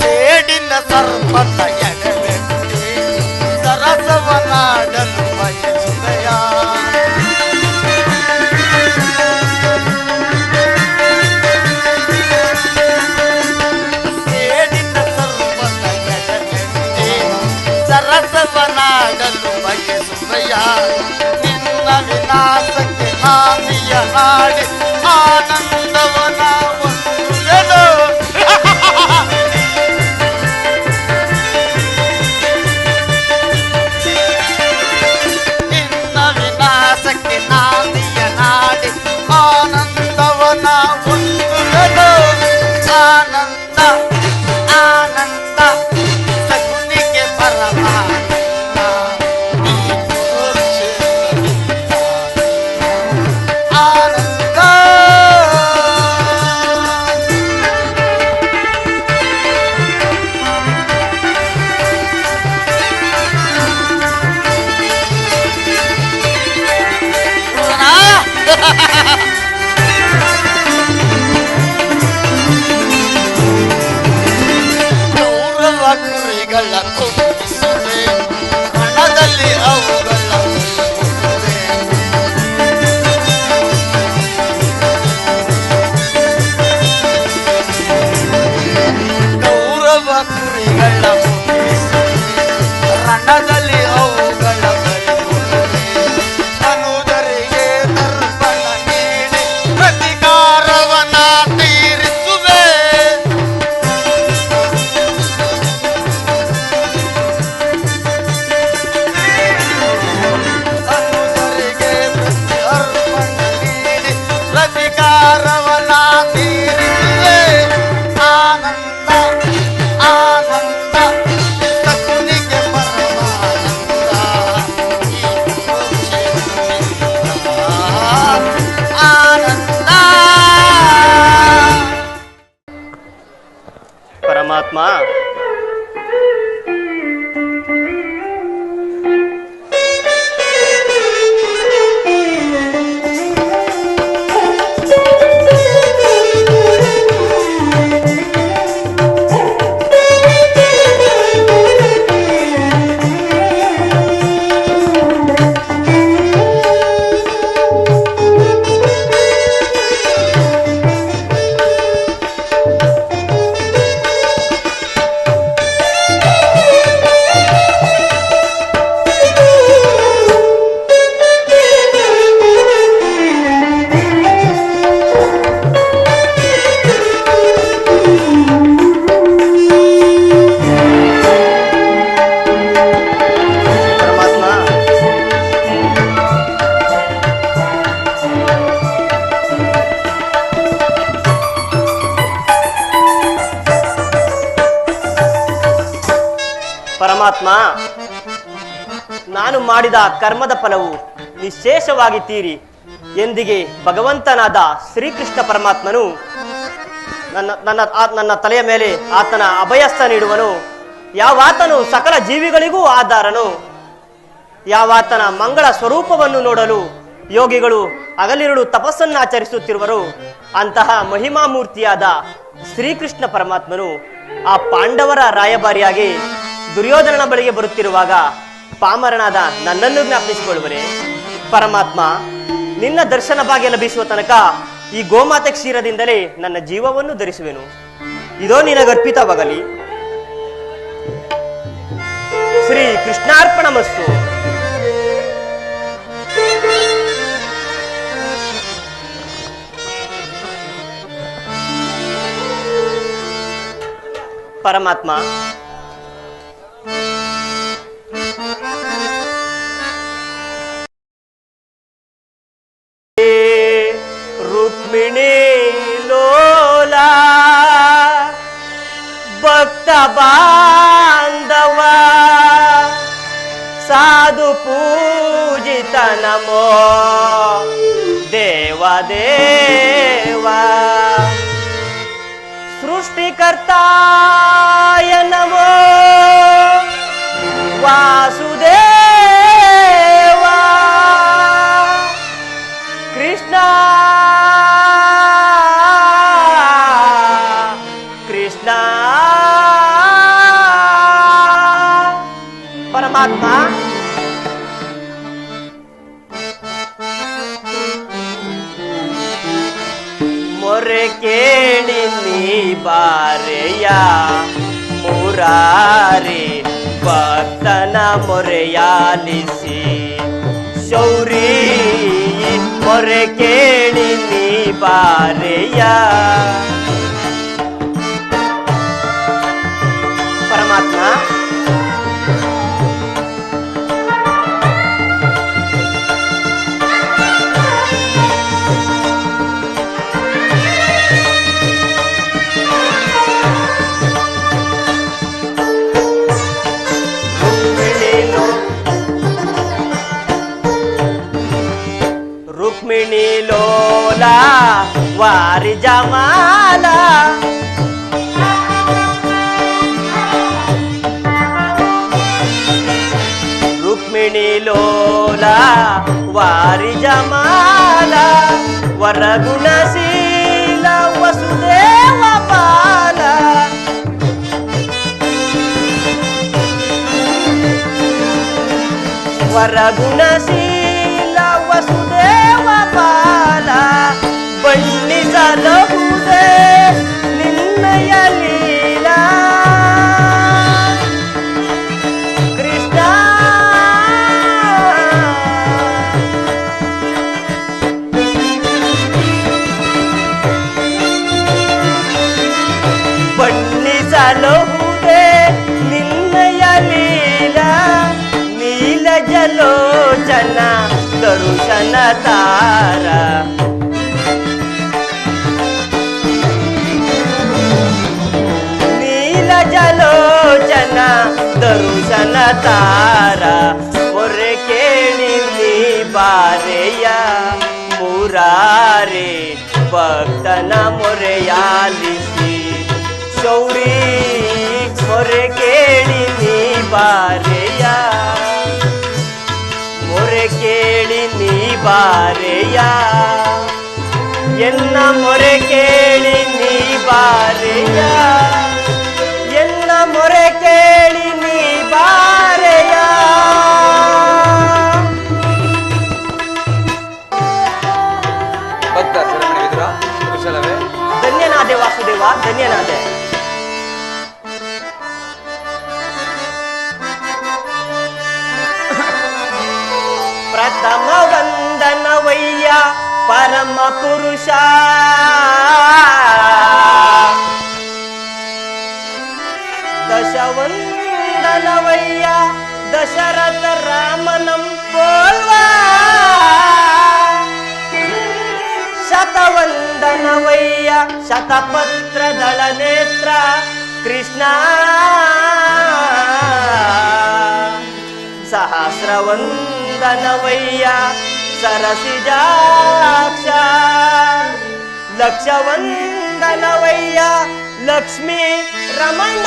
ಸೇಡಿನ ಸರ್ಪದ ಎಡವೆಟ್ಟಿ ಸರಸವನಾಡಲು ಬಯಸುವೆಯ. ಸೇಡಿನ ಸರ್ಪದ ಎಡವೆಟ್ಟಿ ಸರಸವನಾಡಲು ಬಯಸುವೆಯ. ನಿನ್ನ ವಿನಾಶಕ್ಕೆ ನಾನಿಯ ನಾಡಿ ಆನಂದವನ ಒಂದುವೆನು. ನಿನ್ನ ವಿನಾಶಕ್ಕೆ ನಾನಿಯ ನಾಡಿ ಆನಂದವನ ಒಂದುವೆನು. ಆನಂದ ಆನಂದ, ಸಕುನಿಗೆ ಪರಮಾನಂದ, ಈ ಕುರುಕ್ಷೇತ್ರದಿಂದ ಆನಂದ. ಕೌರವ ಕುರಿಗಳ ಕೊಬ್ಬಿಸುವೆ, ಹಣದಲ್ಲಿ ಅವುಗಳ ಕೊಲ್ಲುವೆ. ಕೌರವ ಕುರಿಗಳ ಕೊಬ್ಬಿಸುವೆ, ರಣದಲ್ಲಿ ಅವುಗಳ ಬಲಿಗೊಳ್ಳುವೆ. ಅನುಜರಿಗೆ ದರ್ಪಣ ನೀಡಿ ಪ್ರತಿಕಾರವನ ತೀರಿಸುವೆ. ಅನುಜರಿಗೆ ಪ್ರತಿ ಅರ್ಪಣ ನೀಡಿ ಪ್ರತಿಕಾರವನ ತೀರಿಸುವೆ. ಆನಂದ ಆನಂದ, ಸಕುನಿಗೆ ಪರಮಾನಂದ, ಈ ಕುರುಕ್ಷೇತ್ರದಿಂದ ಆನಂದ. ಪರಮಾತ್ಮ, ಪರಮಾತ್ಮ, ನಾನು ಮಾಡಿದ ಕರ್ಮದ ಫಲವು ನಿಶೇಷವಾಗಿ ತೀರಿ ಎಂದಿಗೆ ಭಗವಂತನಾದ ಶ್ರೀಕೃಷ್ಣ ಪರಮಾತ್ಮನು ನನ್ನ ತಲೆಯ ಮೇಲೆ ಆತನ ಅಭಯಸ್ಥ ನೀಡುವನು. ಯಾವಾತನು ಸಕಲ ಜೀವಿಗಳಿಗೂ ಆಧಾರನು, ಯಾವಾತನ ಮಂಗಳ ಸ್ವರೂಪವನ್ನು ನೋಡಲು ಯೋಗಿಗಳು ಹಗಲಿರುಳು ತಪಸ್ಸನ್ನು ಆಚರಿಸುತ್ತಿರುವರು, ಅಂತಹ ಮಹಿಮಾಮೂರ್ತಿಯಾದ ಶ್ರೀಕೃಷ್ಣ ಪರಮಾತ್ಮನು ಆ ಪಾಂಡವರ ರಾಯಭಾರಿಯಾಗಿ ದುರ್ಯೋಧನನ ಬಳಿಗೆ ಬರುತ್ತಿರುವಾಗ ಪಾಮರನಾದ ನನ್ನನ್ನು ಜ್ಞಾಪಿಸಿಕೊಳ್ಳುವರೆ. ಪರಮಾತ್ಮ, ನಿನ್ನ ದರ್ಶನ ಭಾಗ್ಯ ಲಭಿಸುವ ತನಕ ಈ ಗೋಮಾತೆ ಕ್ಷೀರದಿಂದಲೇ ನನ್ನ ಜೀವವನ್ನು ಧರಿಸುವೆನು. ಇದೋ ನಿನಗರ್ಪಿತವಾಗಲಿ. ಶ್ರೀ ಕೃಷ್ಣಾರ್ಪಣಮಸ್ತು. ಪರಮಾತ್ಮ, ರುಕ್ಮಿಣಿ ಲೋಲಾ ಭಕ್ತ ಬಾಂಧವ ಸಾಧು ಪೂಜಿತ ನಮೋ ದೇವ ಸೃಷ್ಟಿಕರ್ತಾಯ ನಮೋ ವಾಸುದೇವ ಕೃಷ್ಣ ಕೃಷ್ಣ. ಪರಮಾತ್ಮ, ಮೊರೆ ಕೇಳಿ ನೀ ಬಾರೆಯ ಮುರಾರಿ ಭಕ್ತನ ಮೊರೆಯಾಲಿಸಿ ಶೌರಿ. ಮೊರೆ ಕೇಳಿ ನೀ ಬಾರೆಯ. ಪರಮಾತ್ಮ, ರುಕ್ಮಿಣಿ ಲೋಲಾ ವಾರಿ ಜಮಾಲ ರುಕ್ಮಿಣಿ ಲೋಲಾ ವಾರಿ ಜಮಾಲ ವರಗುಣಶೀಲ ವಸುದೇವ ಬಾಲ. ವರಗುಣಶೀಲ ವಸುದೇವ ಬಾಲ ಬಣ್ಣಿಸಲಹುದೇ ನಿನ್ನಯ ಲೀಲಾ ಕೃಷ್ಣ. ಬಣ್ಣಿಸಲಹುದೇ ನಿನ್ನಯ ಲೀಲಾ ನೀಲ ಜಲೋಚನ ದರುಶನ ತಾರ. ನೀಲ ಜಲೋಚನ ದರುಶನ ತಾರ ಮೊರೆ ಕೇಳಿ ನೀ ಬಾರೆಯ ಮುರಾರಿ ಭಕ್ತನ ಮೊರೆಯಾಲಿಸಿ ಶೌರಿ. ಮೊರೆ ಕೇಳಿ ನೀ ಬಾರೆಯ ಮೊರೆ ಕೇಳಿ ನೀ ಬಾರೆಯ ಎನ್ನ ಮೊರೆ ಕೇಳಿ ನೀ ಬಾರೆಯ ಎನ್ನ ಮೊರೆ ಕೇಳಿ ನೀ ಬಾರೆಯ. ಭಕ್ತ ಶರಣವಿದ್ರ ಕುಶಲವೇ? ಧನ್ಯನಾದೆ ವಾಸುದೇವ, ಧನ್ಯನಾದೆ. ಪ್ರಥಮ ವಂದನವಯ್ಯ ಪರಮ ಪುರುಷ ದಶವಂದನವಯ್ಯ ದಶರಥ ರಾಮನಂ ಪೋಲ್ವ ಶತವಂದನವಯ್ಯ ಶತಪತ್ರ ದಳ ನೇತ್ರ ಕೃಷ್ಣ ಸಹಸ್ರವಂದನವಯ್ಯ ಸರಸಿಜಾಕ್ಷ ಲಕ್ಷವಂದನವಯ್ಯ ಲಕ್ಷ್ಮೀ ರಮಣ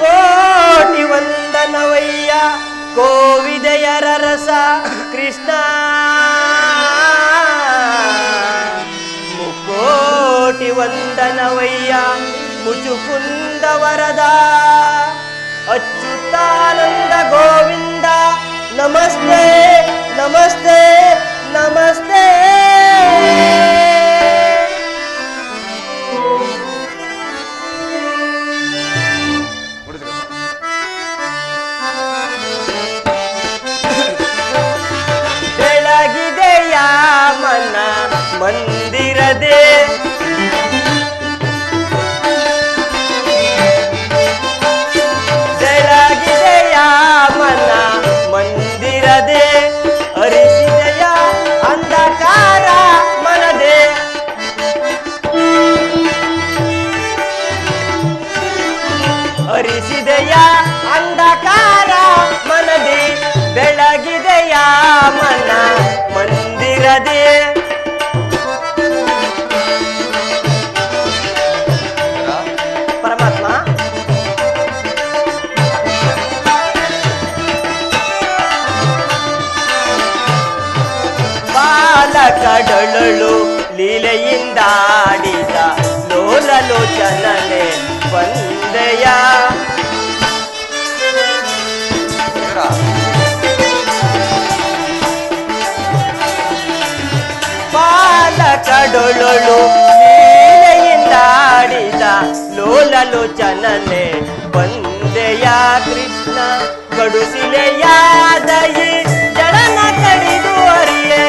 ಕೋಟಿ ವಂದನವಯ್ಯ ಕೋವಿದೆಯರ ರಸ ಕೃಷ್ಣ ಮುಕೋಟಿ ವಂದನವಯ್ಯ ಮುಚುಕುಂದ ವರದ ಅಚ್ಯುತಾನಂದ ಗೋವಿಂದ ನಮಸ್ತೆ ನಮಸ್ತೆ ನಮಸ್ತೆ. ಬೆಳಗಿದೆಯ ಮನ ಮಂದಿರದೆ ಬೆಳಗಿದೆಯ ಮನ ಮಂದಿರದೆ ಅರಿಸಿದೆಯ ಅಂಧಕಾರ ಮನದೆ ಅರಿಸಿದೆಯ ಅಂಧಕಾರ ಮನದೆ ಬೆಳಗಿದೆಯ ಮನ ಮಂದಿರದೆ ಪರಮಾತ್ಮ ಬಾಲಕಡಳು ಲೀಲೆಯಿಂದಾಡಿದ ಲೋಲಲೋಚನನೆ ವಂದೆಯ ಬಾಲಕಡೊಳು ಲೀಲೆಯಿಂದಾಡಿದ ಲೋಲಲೋಚನನೆ ವಂದೆಯ ಕೃಷ್ಣ ಕಡುಸಿಲೆಯಾದಯಿ ಜಡನ ಕಡಿದು ಅರಿಯೇ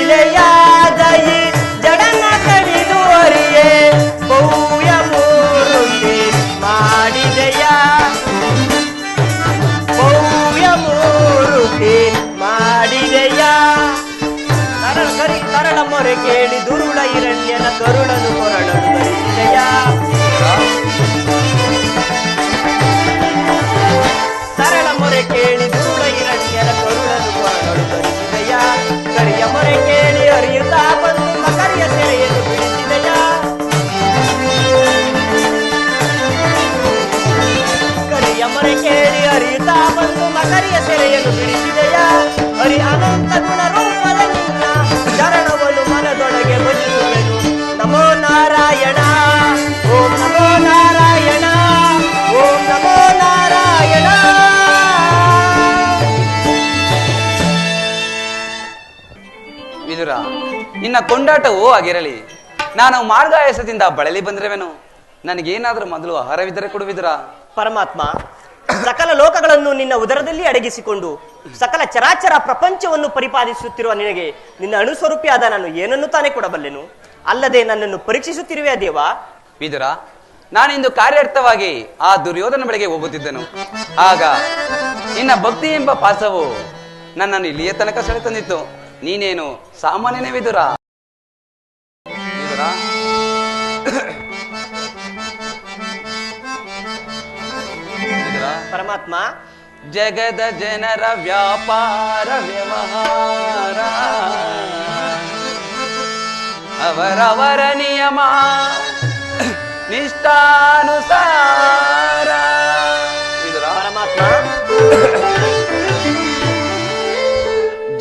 ಕಡುಶಿಲೆಯಾದಯಿ ಜಡನ ಕಡಿದು ಅರಿಯೇ ಭವ್ಯ ಮೂರುತಿ ಮಾಡಿದೆಯ ಭವ್ಯ ಮೂರುತಿ ಮಾಡಿದೆಯ ಕರಳ ಮೊರೆ ಕೇಳಿ ದುರುಳ ಹಿರಣ್ಯನ ಕರುಳನು ಕೊರಳನು ಧರಿಸಿದೆಯ ಸರಳ ಮೊರೆ ಕೇಳಿ ದುರುಳ ಹಿರಣ್ಯನ ಕರುಳನು ಕೊರಳನು ಧರಿಸಿದೆಯ ಕರಿಯ ಮೊರೆ ಕೇಳಿ ಅರಿಯುತ್ತಾ ಬಂದು ಮಕರಿಯ ಸೆರೆಯನ್ನು ಬಿಡಿಸಿದೆಯ ಕರಿಯ ಮೊರೆ ಕೇಳಿ ಅರಿಯುತ್ತಾ ಬಂದು ಮಕರಿಯ ಸೆರೆಯನ್ನು ಬಿಡಿಸಿದೆಯ ಹರಿ ಅನಂತ ಗುಣ ರೂಪದ ನಿನ್ನ ಚರಣವನ್ನು ಮನದೊಳಗೆ ಭಜಿಸುವೆನು ನಮೋ ನಾರಾಯಣ ಓಂ ನಮೋ ನಾರಾಯಣ ಓಂ ನಮೋ ನಾರಾಯಣ. ವಿದುರ, ನಿನ್ನ ಕೊಂಡಾಟವೂ ಆಗಿರಲಿ. ನಾನು ಮಾರ್ಗಾಯಸದಿಂದ ಬಳಲಿ ಬಂದಿರುವೆನು. ನನಗೇನಾದ್ರೂ ಮೊದಲು ಆಹಾರವಿದ್ದರೆ ಕೊಡು ವಿದುರ. ಪರಮಾತ್ಮ, ಸಕಲ ಲೋಕಗಳನ್ನು ನಿನ್ನ ಉದರದಲ್ಲಿ ಅಡಗಿಸಿಕೊಂಡು ಸಕಲ ಚರಾಚರ ಪ್ರಪಂಚವನ್ನು ಪರಿಪಾಲಿಸುತ್ತಿರುವ ನಿನಗೆ ನಿನ್ನ ಅಣುಸ್ವರೂಪಿಯಾದ ನಾನು ಏನನ್ನು ತಾನೇ ಕೊಡಬಲ್ಲೆನು? ಅಲ್ಲದೆ ನನ್ನನ್ನು ಪರೀಕ್ಷಿಸುತ್ತಿರುವೆ ದೇವ. ವಿದುರ, ನಾನಿಂದು ಕಾರ್ಯಾರ್ಥವಾಗಿ ಆ ದುರ್ಯೋಧನ ಬಳಿಗೆ ಹೋಗುತ್ತಿದ್ದೆನು. ಆಗ ನಿನ್ನ ಭಕ್ತಿ ಎಂಬ ಪಾಸವು ನನ್ನನ್ನು ಇಲ್ಲಿಯ ತನಕ ಸೆಳೆತಂದಿತ್ತು. ನೀನೇನು ಸಾಮಾನ್ಯನೇ ವಿದುರ? ವಿದುರ, ಪರಮಾತ್ಮ, ಜಗದ ಜನರ ವ್ಯಾಪಾರ ವ್ಯವಹಾರ ಅವರವರ ನಿಯಮ ನಿಷ್ಠಾನುಸಾರ. ವಿದುರ, ಪರಮಾತ್ಮ,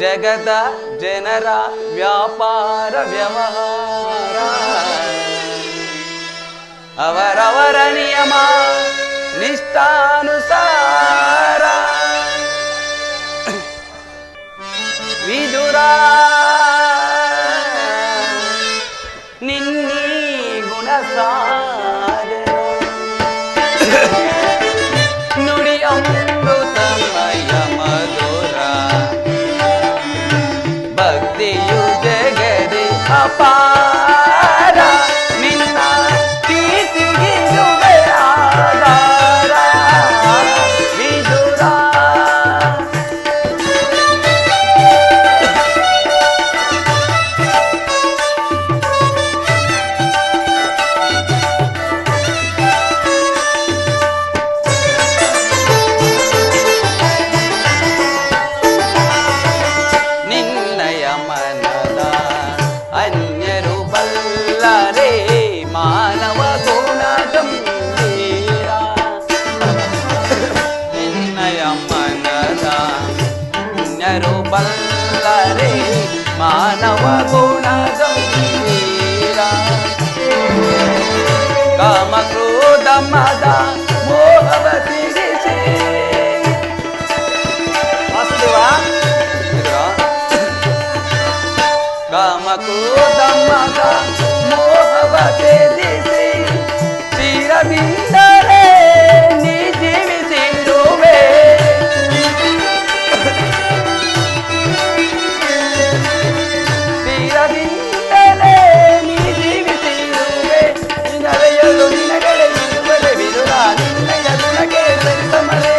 ಜಗದ ಜನರ ವ್ಯಾಪಾರ ವ್ಯವಹಾರ ಅವರವರ ನಿಯಮ ನಿಷ್ಠಾನುಸಾರ. ವಿದುರ, ನಿನ್ನೀ ಗುಣಸಾಗರ ನುಡಿ ಅಮೃತಮಯ ಮಧುರ ಭಕ್ತಿಯು ಜಗದಿ ಅಪಾರ ನಿನ್ನ ಕೀರ್ತಿಗಿರುವೆ ಆಧಾರ. ವಿದುರ, ಮಾನವ ಗುಣ ಗಂಭೀರ ಕಾಮ ಕ್ರೋಧ ಮದ ಮೋಹವ ತೀರಿಸಿ ವಾಸುದೇವ ಕಾಮ ಕ್ರೋಧ ಮದ ಮೋಹವ ತ್ಯಜಿಸಿ ಚಿರದಿಂದಲೇ ನೀ ಜೀವಿಸಿರುವೆ ಚಿರದಿಂದಲೇ ನೀ ಜೀವಿಸಿರುವೆ ನಡೆಯಲು ನಿನಗಡೆ ಇರುವರೆ ವಿರುಧ ನಿನ್ನಯ ಗುಣಕ್ಕೆ ಸರಿಸಮರೆ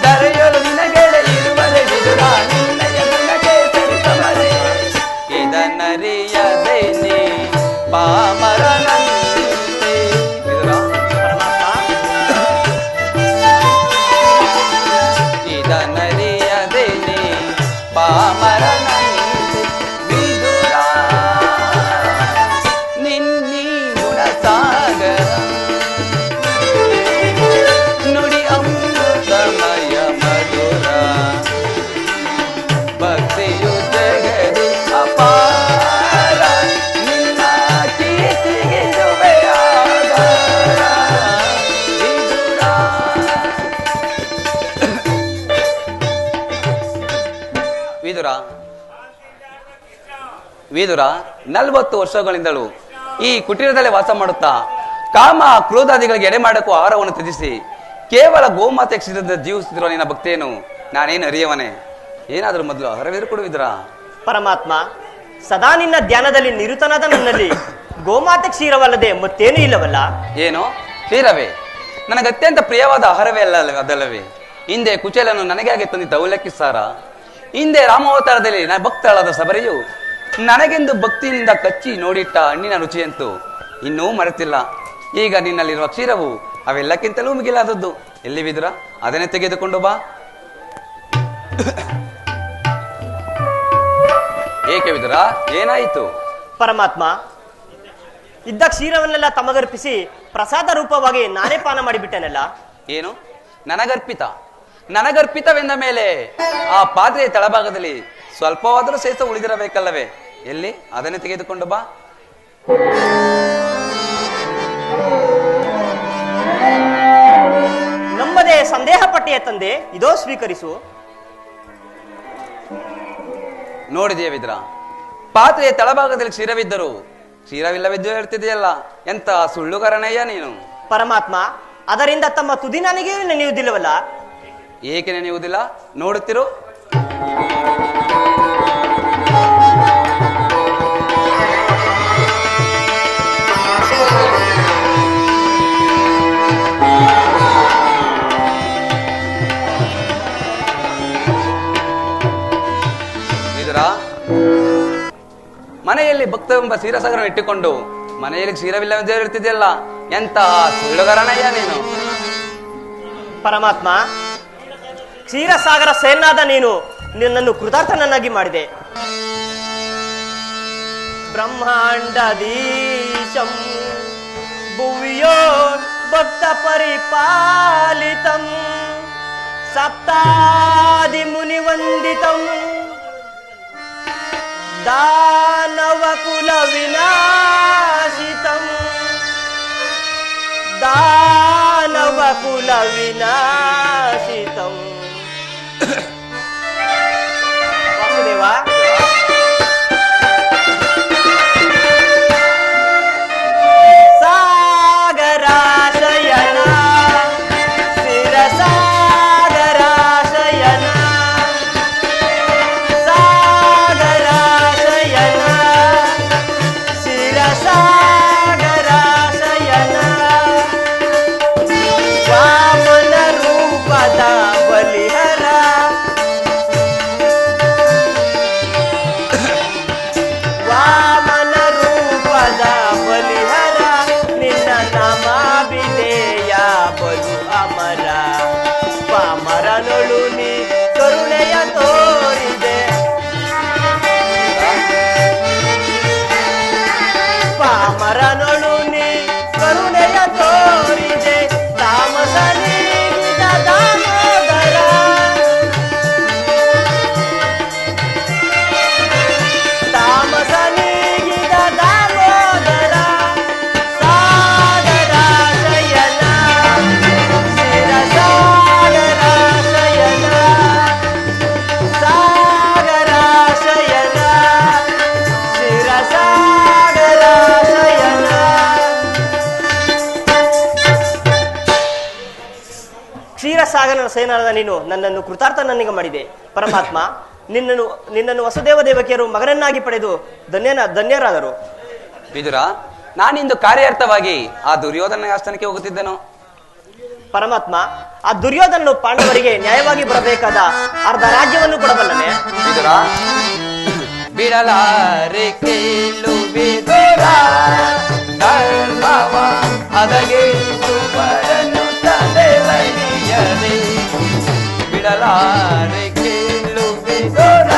ದರೆಯಲು ನಿನಗಡೆ ಇರುವರೆ ವಿರುಧ ನಿನ್ನಯ ಗುಣಕ್ಕೆ ಸರಿಸಮರೆ ಇದನ್ನರಿಯದೆ ನೀ ಪಾಮರನಂತೆ ಇದನ್ನರಿಯದೆ ನೀ ಪಾಮರನಂತೆ ವಿದುರ ನಿನ್ನೀ ಗುಣಸಾಗರ ನುಡಿ ಅಮೃತಮಯ ಮಧುರ ಭಕ್ತಿಯು ಜಗದಿ ಅಪಾರ ನಿನ್ನ ಕೀರ್ತಿಗೆ ಇರುವೆಯಾಧಾರ. ವಿದುರ ವಿದುರ 40 ವರ್ಷಗಳಿಂದಲೂ ಈ ಕುಟೀರದಲ್ಲೇ ವಾಸ ಮಾಡುತ್ತಾ ಕಾಮ ಕ್ರೋಧಾದಿಗಳಿಗೆ ಎಡೆ ಮಾಡಕ್ಕೂ ಆಹಾರವನ್ನು ತ್ಯಜಿಸಿ ಕೇವಲ ಗೋಮಾತೆ ಕ್ಷೀರದ ಜೀವಿಸುತ್ತಿರುವ ನಿನ್ನ ಭಕ್ತಿಯನ್ನು ನಾನೇನು ಅರಿಯವನೇ ಏನಾದರೂ ಮೊದಲು ಆಹಾರವೇರು ಕೊಡುವಿದ್ರ ಪರಮಾತ್ಮ, ಸದಾ ನಿನ್ನ ಧ್ಯಾನದಲ್ಲಿ ನಿರುತನಾದ ನನ್ನಲ್ಲಿ ಗೋಮಾತೆ ಕ್ಷೀರವಲ್ಲದೆ ಮತ್ತೇನೂ ಇಲ್ಲವಲ್ಲ? ಏನೋ ಕ್ಷೀರವೇ ನನಗೆ ಅತ್ಯಂತ ಪ್ರಿಯವಾದ ಆಹಾರವೇ ಅದಲ್ಲವೇ? ಹಿಂದೆ ಕುಚೇಲನ್ನು ನನಗೆ ಹಾಗೆ ತಂದಿದ್ದ ಅವಲಕ್ಕಿ ಸಾರ, ಹಿಂದೆ ರಾಮಾವತಾರದಲ್ಲಿ ನನ್ನ ಭಕ್ತಳಾದ ಸಬರಿಯು ನನಗೆಂದು ಭಕ್ತಿಯಿಂದ ಕಚ್ಚಿ ನೋಡಿಟ್ಟ ಹಣ್ಣಿನ ರುಚಿಯಂತೂ ಇನ್ನೂ ಮರೆತಿಲ್ಲ. ಈಗ ನಿನ್ನಲ್ಲಿರುವ ಕ್ಷೀರವು ಅವೆಲ್ಲಕ್ಕಿಂತಲೂ ಮಿಗಿಲಾದದ್ದು. ಎಲ್ಲಿ ವಿದುರ, ಅದನ್ನೇ ತೆಗೆದುಕೊಂಡು ಬಾ. ಏಕೆ ವಿದುರ, ಏನಾಯಿತು? ಪರಮಾತ್ಮ, ಇದ್ದ ಕ್ಷೀರವನ್ನೆಲ್ಲ ತಮಗರ್ಪಿಸಿ ಪ್ರಸಾದ ರೂಪವಾಗಿ ನಾನೇ ಪಾನ ಮಾಡಿಬಿಟ್ಟೆನಲ್ಲ. ಏನು ನನಗರ್ಪಿತವೆಂದ ಮೇಲೆ ಆ ಪಾತ್ರೆಯ ತಳಭಾಗದಲ್ಲಿ ಸ್ವಲ್ಪವಾದರೂ ಶೇಷ ಉಳಿದಿರಬೇಕಲ್ಲವೇ? ಎಲ್ಲಿ, ಅದನ್ನೇ ತೆಗೆದುಕೊಂಡು ಬಾ. ನಮ್ಮದೇ ಸಂದೇಹ ಪಟ್ಟಿಯ ತಂದೆ, ಇದೋ ಸ್ವೀಕರಿಸು. ನೋಡಿದೆಯ ವಿದ್ರ, ಪಾತ್ರೆಯ ತಳಭಾಗದಲ್ಲಿ ಕ್ಷೀರವಿದ್ದರು ಕ್ಷೀರವಿಲ್ಲವೆದ್ದು ಹೇಳ್ತಿದೆಯಲ್ಲ, ಎಂತ ಸುಳ್ಳುಗಾರನಯ್ಯ ನೀನು. ಪರಮಾತ್ಮ, ಅದರಿಂದ ತಮ್ಮ ತುದಿ ನನಗೆ ನೆನೆಯುವುದಿಲ್ಲವಲ್ಲ? ಏಕೆ ನೆನೆಯುವುದಿಲ್ಲ? ನೋಡುತ್ತಿರು. ವಿದುರ, ಮನೆಯಲ್ಲಿ ಭಕ್ತವೆಂಬ ಕ್ಷೀರಸಾಗರವನ್ನು ಇಟ್ಟುಕೊಂಡು ಮನೆಯಲ್ಲಿ ಕ್ಷೀರವಿಲ್ಲವೆಂದು ಹೇಳ್ತಿದೆಯಲ್ಲ, ಎಂತ ಸುಳ್ಳುಗಾರನಯ್ಯ ನೀನು. ಪರಮಾತ್ಮ, ಕ್ಷೀರಸಾಗರ ಸೇನಾದ ನೀನು ನಿನ್ನನ್ನು ಕೃತಾರ್ಥನನ್ನಾಗಿ ಮಾಡಿದೆ. ಬ್ರಹ್ಮಾಂಡದೀಶಂ ಭುವಿಯೋ ಭಕ್ತ ಪರಿಪಾಲಿತಂ ಸಪ್ತಾದಿ ಮುನಿವಂದಿತಂ ದಾನವ ಕುಲ ವಿನಾಶಿತಂ ದಾನವ ಕುಲ ವಿನಾಶಿತಂ. ವಾಸುದೇವ, ಸಾಗರಾಶಯನ ಶಿರಸಾಗರಾಶಯನ ಸಾಗರಾಶಯನ ಶಿರಸಾಗರಾಶಯನ ವಾಮನ ರೂಪದ ಬಲಿಹರ ವಾಮನ ರೂಪದ ಬಲಿಹರ ನಿನ್ನ ನಾಮಾಭಿಧೇಯ ಬಲು ಅಮರ ಪಾಮರನೊಳು ನೀ ಕರುಣೆಯ ತೋರಿದೆ ಪಾಮರನೊಳು ನೀ ಕರುಣೆಯ ತೋರಿದೆ ತಾಮಸ ನೀಗಿದ ದಾಮೋದರ ಸೇನಾದ ನೀನು ನನ್ನನ್ನು ಕೃತಾರ್ಥನನ್ನಿಗೆ ಮಾಡಿದೆ. ಪರಮಾತ್ಮ, ನಿನ್ನನ್ನು ವಸುದೇವ ದೇವಕಿಯರು ಮಗನನ್ನಾಗಿ ಪಡೆದು ಧನ್ಯರಾದರು. ವಿದುರ, ನಾನಿಂದು ಕಾರ್ಯಾರ್ಥವಾಗಿ ಆ ದುರ್ಯೋಧನ ಆಸ್ಥಾನಕ್ಕೆ ಹೋಗುತ್ತಿದ್ದನು. ಪರಮಾತ್ಮ, ಆ ದುರ್ಯೋಧನನು ಪಾಂಡವರಿಗೆ ನ್ಯಾಯವಾಗಿ ಬರಬೇಕಾದ ಅರ್ಧ ರಾಜ್ಯವನ್ನು ಕೊಡಬಲ್ಲನೆ. ವಿದುರ, ಬಿಡಲಾರೆ ಕೇಳು ವಿದುರ, ಧರ್ಮವ ಅದಗೆ ಸುವರನು ತಂದೆ ಬಳಿಯದೆ. ಬಿಡಲಾರೆ ಕೇಳು ವಿದುರ.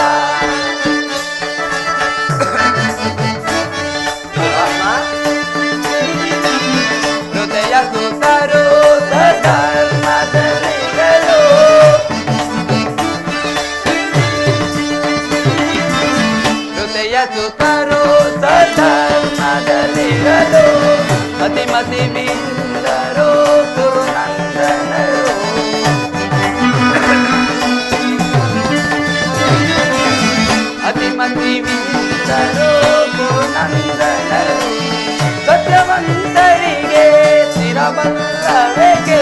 ಹೃದಯ ಸುತರು ಧರ್ಮದಲ್ಲಿಗಳು, ಹೃದಯ ಸುತರು ಧರ್ಮದಲ್ಲಿಗಳು, ಮತಿ ಬಿಂದರು ಗುರುನಂದನರು. ಅತಿಮತಿ ಬಿಂದರು ಗುರುನಂದನರು. ಸತ್ಯವಂತರಿಗೆ ಸ್ಥಿರಬಲ್ಲವೇಕೆ.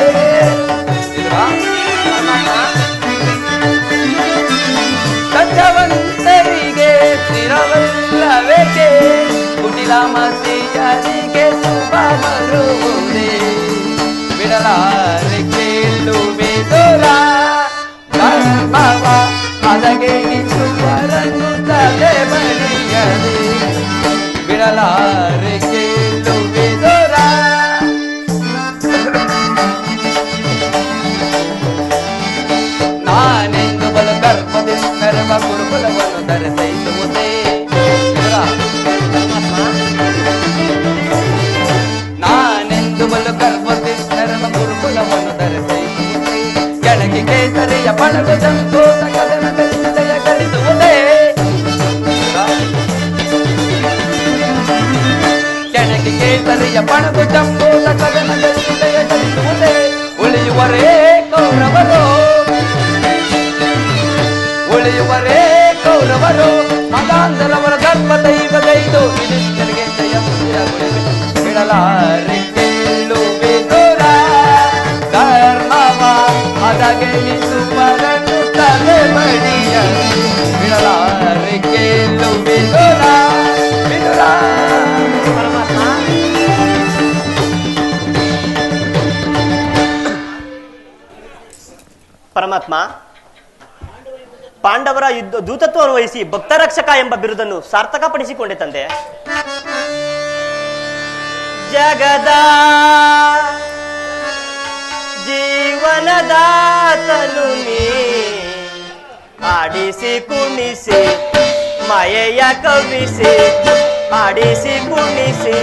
ಸತ್ಯವಂತರಿಗೆ ಸ್ಥಿರವಲ್ಲವೇಕೆ, ಕುಟಿಲ ಮತಿಯರಿಗೆ ಶುಭ ಬರುವುದೇ. ಬಿಡಲಾರೆ ಕೇಳುವೆ ದೂರ, ಧರ್ಮವ ಅದಗೆ ಸುವರನ್ನು ತಲೆ ಬಳಿಯದೆ. ಬಿಡಲಾರೆ ಕೇಳುವೆ ದೂರ. ನಾನೆಂದು ಬಲು ಗರ್ಭದಿಂದ ಮೆರವ ಗುರುಕುಲವನ್ನು ಧರಿಸೈಸುವುದೇ. ನಾನೆಂದು ಬಲು ಗರ್ಭದಿಂದ ಮೆರವ ಗುರುಕುಲವನ್ನು ಧರಿಸೈಸುವುದೇ. ಕೆಳಗೆ ಕೇಸರಿಯ ಪಣಗು ಸಂತೋಷ ಕದನದಲ್ಲಿ ಜಯ ಗಳಿಸುವುದೇ. ಕೆಳಗೆ ಕೇಸರಿಯ ಪಣಗು ಸಂತೋಷ ಕದನದಲ್ಲಿ ಜಯ ಗಳಿಸುವುದೇ. ಉಳಿಯುವರೇ ಕೌರವರು, ಉಳಿಯುವರೇ ಕೌರವರು, ಮಗಾಂಧರವರ ಗರ್ಭ ದೈವಗೈದು ಯುಧಿಷ್ಠಿರಗೆ ಜಯ ಬಿಡಲಾರೆ ಕೇಳುವೆ ದೂರ, ಧರ್ಮವ ಅದಗೆಳಿಸುವರನ್ನು ತಲೆ ಬಳಿಯ. ಬಿಡಲಾರೆ ಕೇಳುವೆ ದೂರ, ಬಿಡುರ. ಪರಮಾತ್ಮ, ಪಾಂಡವರ ದೂತತ್ವವನ್ನು ವಹಿಸಿ ಭಕ್ತರಕ್ಷಕ ಎಂಬ ಬಿರುದನ್ನು ಸಾರ್ಥಕಪಡಿಸಿಕೊಂಡೆ ತಂದೆ. ಜಗದ ಜೀವನದಾತನು ನೀ, ಆಡಿಸಿ ಕುಣಿಸಿ ಮಾಯೆಯ ಕವಿಸಿ, ಆಡಿಸಿ ಕುಣಿಸಿ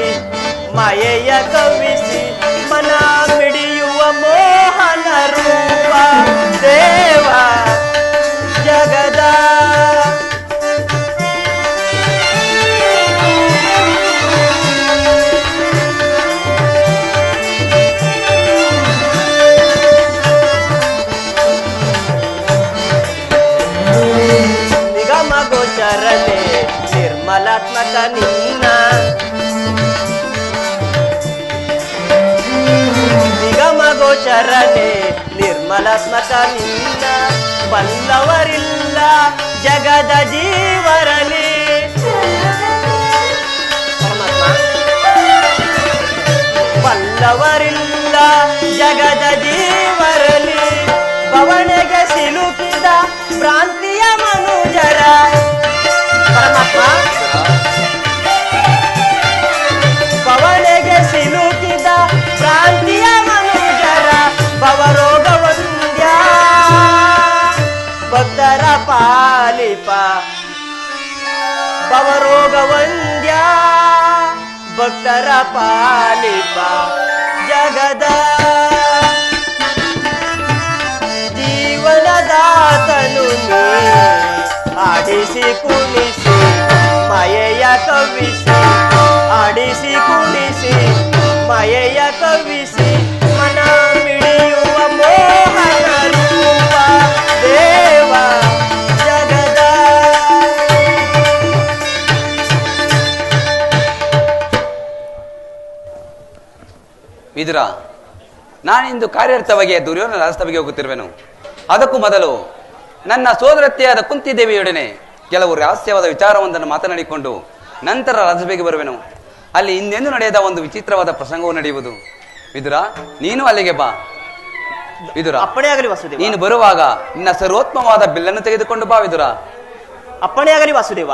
ಮಾಯೆಯ ಕವಿಸಿ, ಮನ ಮಿಡಿಯುವ ಮೋಹನ ರೂಪ ದೇವ ಜಗದ. ನಿಗಮ ಗೋಚರನೆ ನಿರ್ಮಲಾತ್ಮಕ ನಿನ್ನ, ನಿಗಮ ಗೋಚರನೆ ನಿರ್ಮಲಾತ್ಮಕ ನಿನ್ನ, ಬಲ್ಲವರಿಲ್ಲ ಜಗದ ಜೀವರಲಿ. ಬಲ್ಲವರಿಲ್ಲ ಜಗದ ಜೀವರಲಿ, ಬವಣೆಗೆ ಸಿಲುಕಿದ ಭ್ರಾಂತಿಯ ಮನುಜರ. ಪರಮಾತ್ಮ, ಬವಣೆಗೆ ಸಿಲುಕಿದ ಭ್ರಾಂತಿಯ ಮನುಜರ, ಭವರೋಗ ವಂದ್ಯ ಭಕ್ತರ ಪಾಲಿಪ. ಭವರೋಗ ವಂದ್ಯ ಭಕ್ತರ ಪಾಲಿಪ ಜಗದ. ಜೀವನದಾತನು ನೀ, ಆಡಿಸಿ ಕುಣಿಸಿ ಮಾಯೆಯ ಕವಿಸಿ, ಆಡಿಸಿ ಕುಣಿಸಿ ಮಾಯೆಯ ಕವಿಸಿ, ಮನ ಮಿಡಿಯುವ ಮೋಹನ ರೂಪ ದೇವ ಜಗದ. ವಿದುರ, ನಾನಿಂದು ಕಾರ್ಯಾರ್ಥವಾಗಿ ದುರ್ಯೋಧನ ರಾಜಸಭೆಗೆ ಹೋಗುತ್ತಿರುವೆನು. ಅದಕ್ಕೂ ಮೊದಲು ನನ್ನ ಸೋದರತ್ತೆಯಾದ ಕುಂತಿದೇವಿಯೊಡನೆ ಕೆಲವು ರಹಸ್ಯವಾದ ವಿಚಾರವೊಂದನ್ನು ಮಾತನಾಡಿಕೊಂಡು ನಂತರ ರಾಜಸಭೆಗೆ ಬರುವೆನು. ಅಲ್ಲಿ ಹಿಂದೆಂದು ನಡೆಯದ ಒಂದು ವಿಚಿತ್ರವಾದ ಪ್ರಸಂಗವು ನಡೆಯುವುದು. ವಿದುರ, ನೀನು ಅಲ್ಲಿಗೆ ಬಾ. ವಿದುರ, ಅಪ್ಪಣೆಯಾಗಲಿ ವಾಸುದೇವ. ನೀನು ಬರುವಾಗ ನಿನ್ನ ಸರ್ವೋತ್ತಮವಾದ ಬಿಲ್ಲನ್ನು ತೆಗೆದುಕೊಂಡು ಬಾ ವಿದುರ. ಅಪ್ಪಣೆಯಾಗಲಿ ವಾಸುದೇವ.